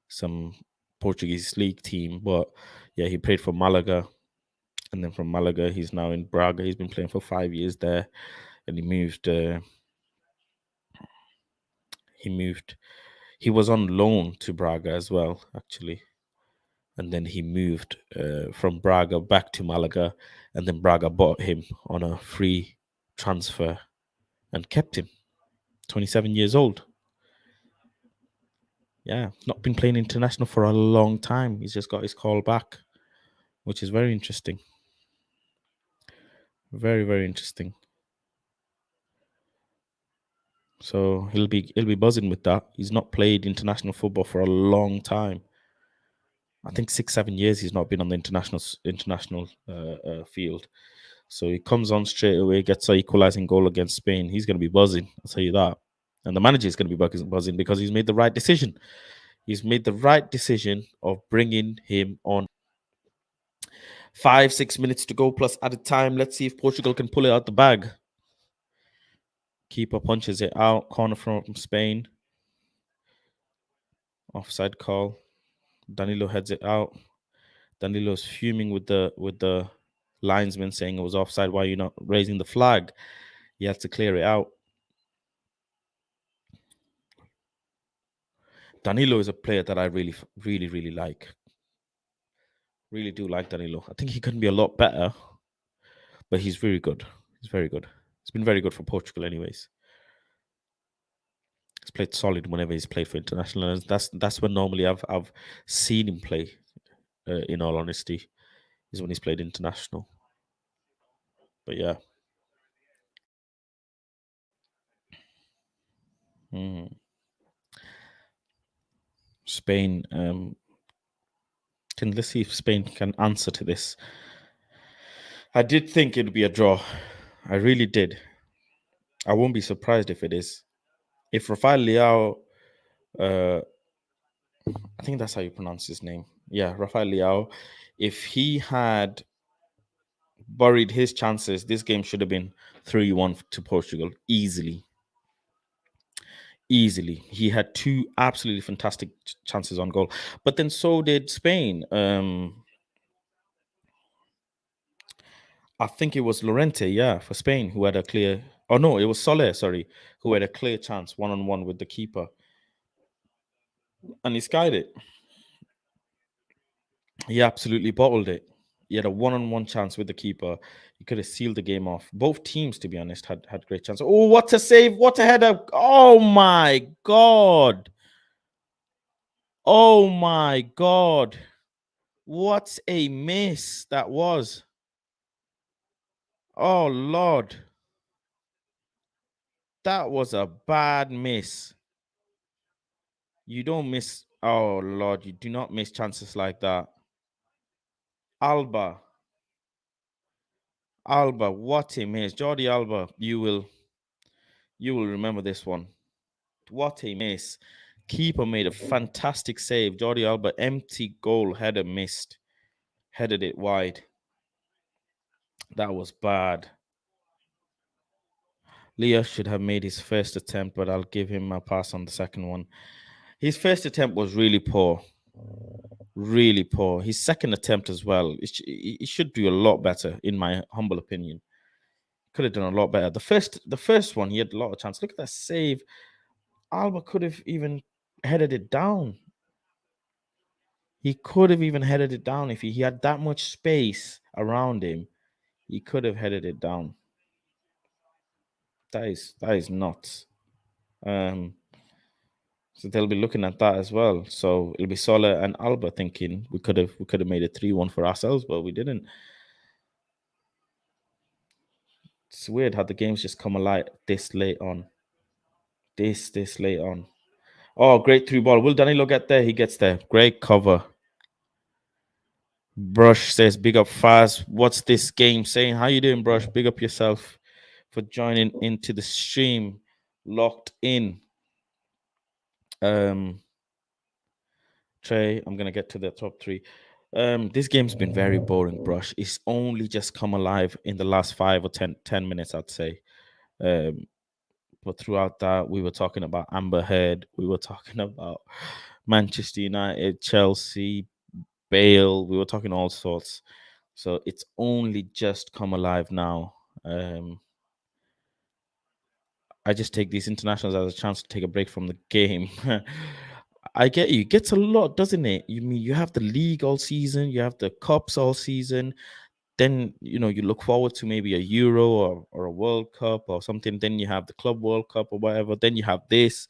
some Portuguese league team, but yeah, he played for Malaga. And then from Malaga, he's now in Braga. He's been playing for 5 years there, and he moved. He was on loan to Braga as well, actually, and then he moved from Braga back to Malaga, and then Braga bought him on a free transfer and kept him. 27 years old. Yeah, not been playing international for a long time. He's just got his call back, which is very interesting. Very, very interesting. So he'll be buzzing with that. He's not played international football for a long time. I think 6-7 years he's not been on the international field. So he comes on straight away, gets an equalizing goal against Spain. He's going to be buzzing. I'll tell you that. And the manager is going to be buzzing because he's made the right decision. He's made the right decision of bringing him on. 5-6 minutes to go plus added time. Let's see if Portugal can pull it out the bag. Keeper punches it out. Corner from Spain. Offside call. Danilo heads it out. Danilo's fuming with the linesman, saying it was offside. Why are you not raising the flag? He had to clear it out. Danilo is a player that I really, really, really like. Really do like Danilo. I think he can be a lot better, but he's very good. He's very good. He's been very good for Portugal, anyways. He's played solid whenever he's played for international. And that's when normally I've seen him play. In all honesty, is when he's played international. But yeah. Spain. Let's see if Spain can answer to this. I did think it'd be a draw. I really did. I won't be surprised if it is. If Rafael Leao, I think that's how you pronounce his name. Yeah, Rafael Leao. If he had buried his chances, this game should have been 3-1 to Portugal easily. Easily. He had two absolutely fantastic chances on goal. But then so did Spain. I think it was Llorente, yeah, for Spain, who had a clear. Oh no, it was Soler, sorry, who had a clear chance 1-on-1 with the keeper, and he skied it. He absolutely bottled it. He had a 1-on-1 chance with the keeper. He could have sealed the game off. Both teams, to be honest, had great chances. Oh, what a save! What a header! Oh my god! Oh my god! What a miss that was! Oh Lord! That was a bad miss. You don't miss. Oh Lord, you do not miss chances like that. Alba, what a miss. Jordi Alba, you will remember this one. What a miss. Keeper made a fantastic save. Jordi Alba, empty goal, header missed. Headed it wide. That was bad. Leah should have made his first attempt, but I'll give him a pass on the second one. His first attempt was really poor. Really poor. His second attempt as well. He should do a lot better, in my humble opinion. Could have done a lot better. The first one, he had a lot of chance. Look at that save. Alba could have even headed it down. He could have even headed it down if he had that much space around him. He could have headed it down. That is nuts. Um, so they'll be looking at that as well. So it'll be Sola and Alba thinking we could have made it 3-1 for ourselves, but we didn't. It's weird how the games just come alive this late on. This late on. Oh, great through ball. Will Danilo get there? He gets there. Great cover. Brush says, big up fast. What's this game saying? How you doing, Brush? Big up yourself for joining into the stream. Locked in. Trey, I'm gonna get to the top three. This game's been very boring, Brush. It's only just come alive in the last 5 or 10 minutes, I'd say. Um, but throughout that, we were talking about Amber Heard, we were talking about Manchester United, Chelsea, Bale, we were talking all sorts. So it's only just come alive now. I just take these internationals as a chance to take a break from the game. I get you. It gets a lot, doesn't it? You mean you have the league all season, you have the cups all season. Then you look forward to maybe a Euro or a World Cup or something. Then you have the Club World Cup or whatever. Then you have this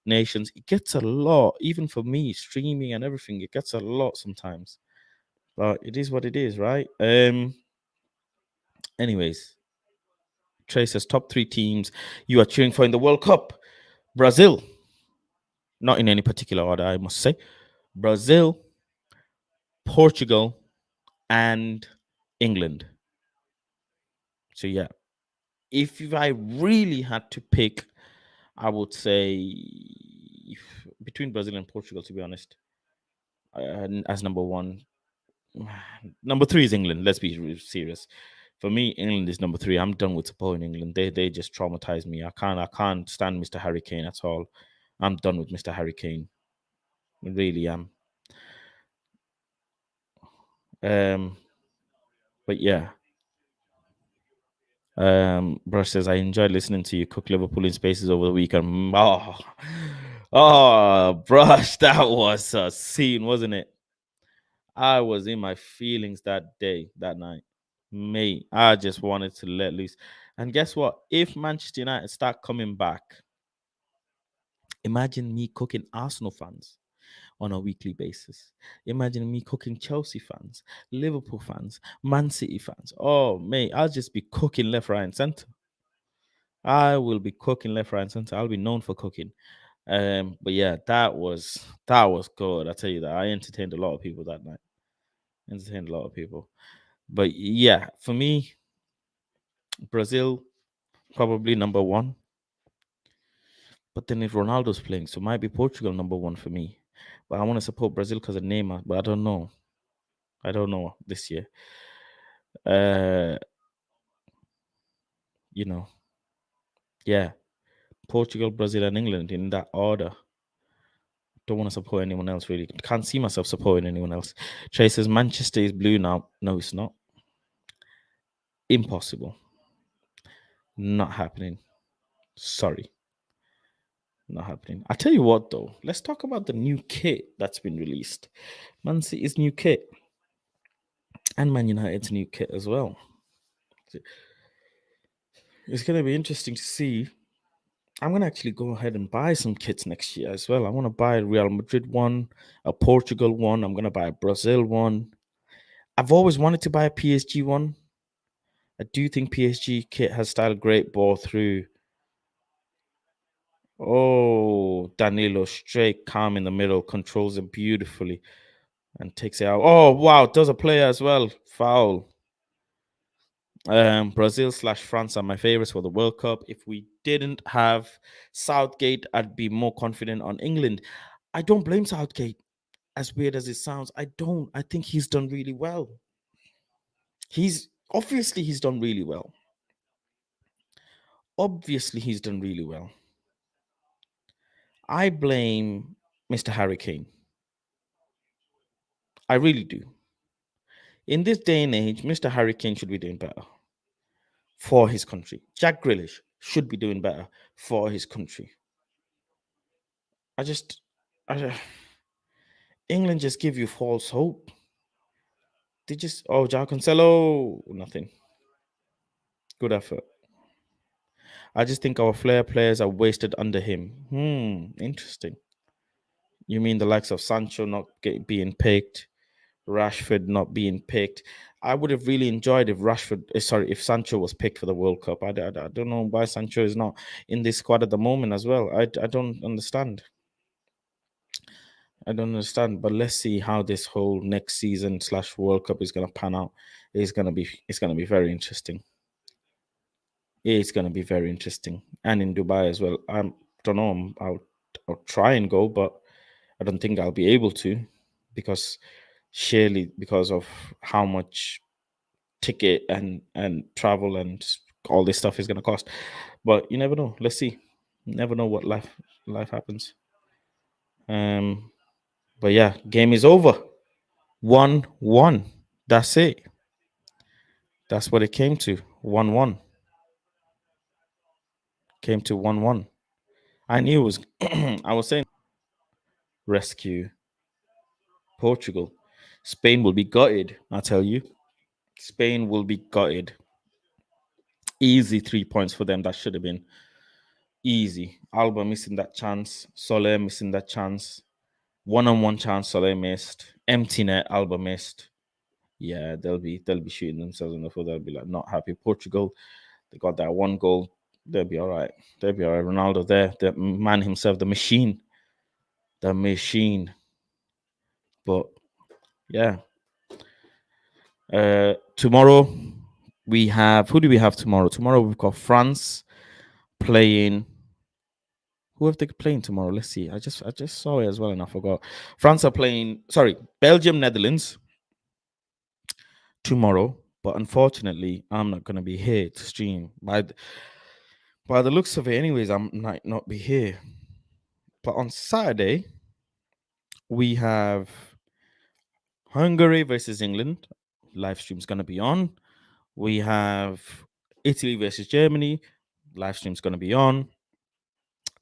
nations. It gets a lot, even for me, streaming and everything. It gets a lot sometimes, but it is what it is, right? Anyways, Trey says top three teams you are cheering for in the World Cup: Brazil, not in any particular order, I must say. Brazil, Portugal, and England. So yeah, if I really had to pick, I would say between Brazil and Portugal. To be honest, as number one, number three is England. Let's be serious. For me, England is number three. I'm done with supporting England. They just traumatized me. I can't stand Mr. Harry Kane at all. I'm done with Mr. Harry Kane. I really am. Um, but yeah. Brush says I enjoyed listening to you cook Liverpool in spaces over the weekend. Brush, that was a scene, wasn't it? I was in my feelings that day, that night. Mate, I just wanted to let loose. And guess what? If Manchester United start coming back, imagine me cooking Arsenal fans on a weekly basis. Imagine me cooking Chelsea fans, Liverpool fans, Man City fans. Oh, mate, I'll just be cooking left, right, and center. I will be cooking left, right, and center. I'll be known for cooking. But yeah, that was good. I tell you that I entertained a lot of people that night. Entertained a lot of people. But yeah, for me, Brazil probably number one. But then if Ronaldo's playing, so might be Portugal number one for me. But I want to support Brazil because of Neymar. But I don't know. I don't know this year. Uh, you know, yeah, Portugal, Brazil, and England in that order. Don't want to support anyone else really. Can't see myself supporting anyone else. Trey says Manchester is blue now. No, it's not. Impossible. Not happening. Sorry. Not happening. I tell you what though, let's talk about the new kit that's been released. Man City's new kit and Man United's new kit as well. It's gonna be interesting to see. I'm gonna actually go ahead and buy some kits next year as well. I want to buy a Real Madrid one, a Portugal one. I'm gonna buy a Brazil one. I've always wanted to buy a PSG one. I do think PSG kit has style great ball through. Oh, Danilo straight calm in the middle, controls it beautifully and takes it out. Oh wow, does a player as well. Foul. Brazil slash France are my favorites for the World Cup. If we didn't have Southgate, I'd be more confident on England. I don't blame Southgate, as weird as it sounds. I don't. I think he's done really well. He's done really well. Obviously, he's done really well. I blame Mr. Harry Kane. I really do. In this day and age, Mr. Harry Kane should be doing better for his country. Jack Grealish should be doing better for his country. I just England just give you false hope. They just Jao Cancelo, nothing. Good effort. I just think our flair players are wasted under him. Interesting. You mean the likes of Sancho not being picked, Rashford not being picked? I would have really enjoyed if if Sancho was picked for the World Cup. I don't know why Sancho is not in this squad at the moment as well. I don't understand. I don't understand. But let's see how this whole next season / World Cup is gonna pan out. It's gonna be very interesting. It's gonna be very interesting. And in Dubai as well. I don't know. I'll try and go, but I don't think I'll be able to because surely because of how much ticket and travel and all this stuff is gonna cost. But you never know. Let's see. Never know what life happens. Um but yeah, game is over. 1-1. That's it. That's what it came to. 1-1. Came to 1-1. I knew it was I was saying rescue Portugal. Spain will be gutted, I tell you. Spain will be gutted. Easy 3 points for them. That should have been easy. Alba missing that chance. Soler missing that chance. One-on-one chance Soler missed. Empty net Alba missed. Yeah, they'll be shooting themselves in the foot. They'll be like not happy. Portugal, they got that one goal. They'll be all right. They'll be all right. Ronaldo there, the man himself, the machine. The machine. But yeah. Tomorrow we have who do we have tomorrow? Tomorrow we've got France playing. Who have they playing tomorrow? Let's see. I just saw it as well and I forgot. France are playing. Sorry, Belgium, Netherlands tomorrow. But unfortunately, I'm not going to be here to stream. By the looks of it, anyways, I might not be here. But on Saturday we have Hungary versus England. Live stream's going to be on. We have Italy versus Germany. Live stream's going to be on.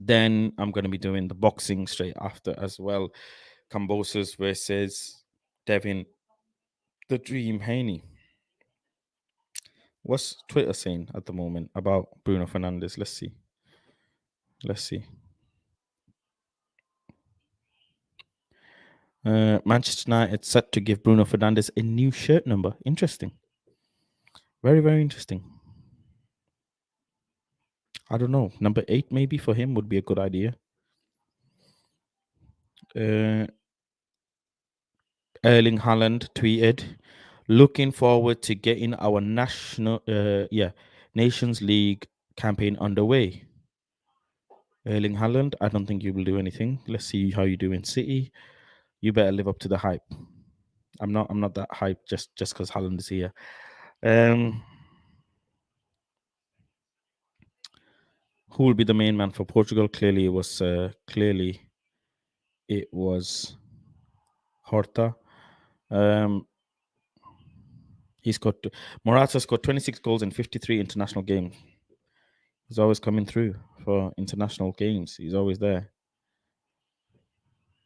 Then I'm going to be doing the boxing straight after as well. Cambosos versus Devin the Dream Haney. What's Twitter saying at the moment about Bruno Fernandes? Let's see. Let's see. Manchester United set to give Bruno Fernandes a new shirt number. Interesting. Very, very interesting. I don't know. Number 8 maybe for him would be a good idea. Erling Haaland tweeted, "Looking forward to getting our Nations League campaign underway." Erling Haaland, I don't think you will do anything. Let's see how you do in City. You better live up to the hype. I'm not that hype just because Haaland is here. Who will be the main man for Portugal? Clearly, it was Horta. Morata scored 26 goals in 53 international games. He's always coming through for international games. He's always there.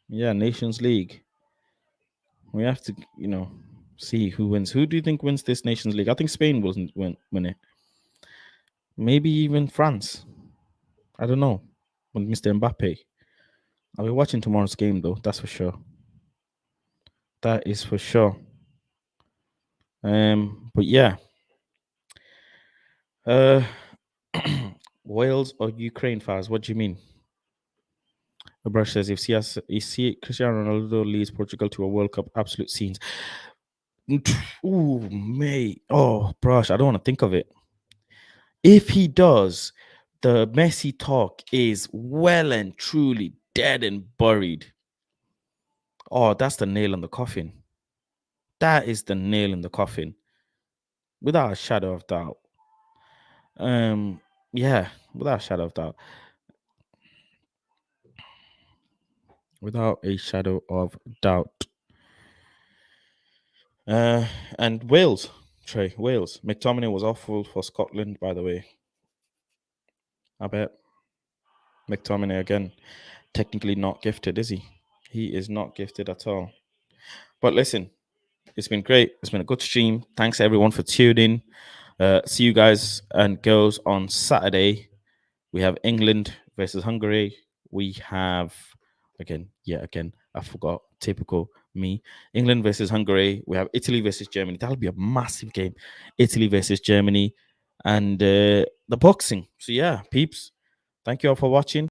Yeah, Nations League. We have to, see who wins. Who do you think wins this Nations League? I think Spain will win it. Maybe even France. I don't know. With Mr. Mbappe. I'll be watching tomorrow's game though. That's for sure. That is for sure. But yeah. Wales or Ukraine fans? What do you mean? The brush says if Cristiano Ronaldo leads Portugal to a World Cup, absolute scenes. Ooh, mate. Oh, brush, I don't want to think of it. If he does, the Messi talk is well and truly dead and buried. Oh, that's the nail in the coffin. That is the nail in the coffin. Without a shadow of doubt. Yeah, without a shadow of doubt. Without a shadow of doubt. And Wales, Wales. McTominay was awful for Scotland, by the way. I bet. McTominay again, technically not gifted, is he? He is not gifted at all. But listen, it's been great. It's been a good stream. Thanks everyone for tuning. See you guys and girls on Saturday. We have England versus Hungary. We have again, I forgot. Typical me. England versus Hungary. We have Italy versus Germany. That'll be a massive game. Italy versus Germany, and the boxing. So yeah, peeps. Thank you all for watching.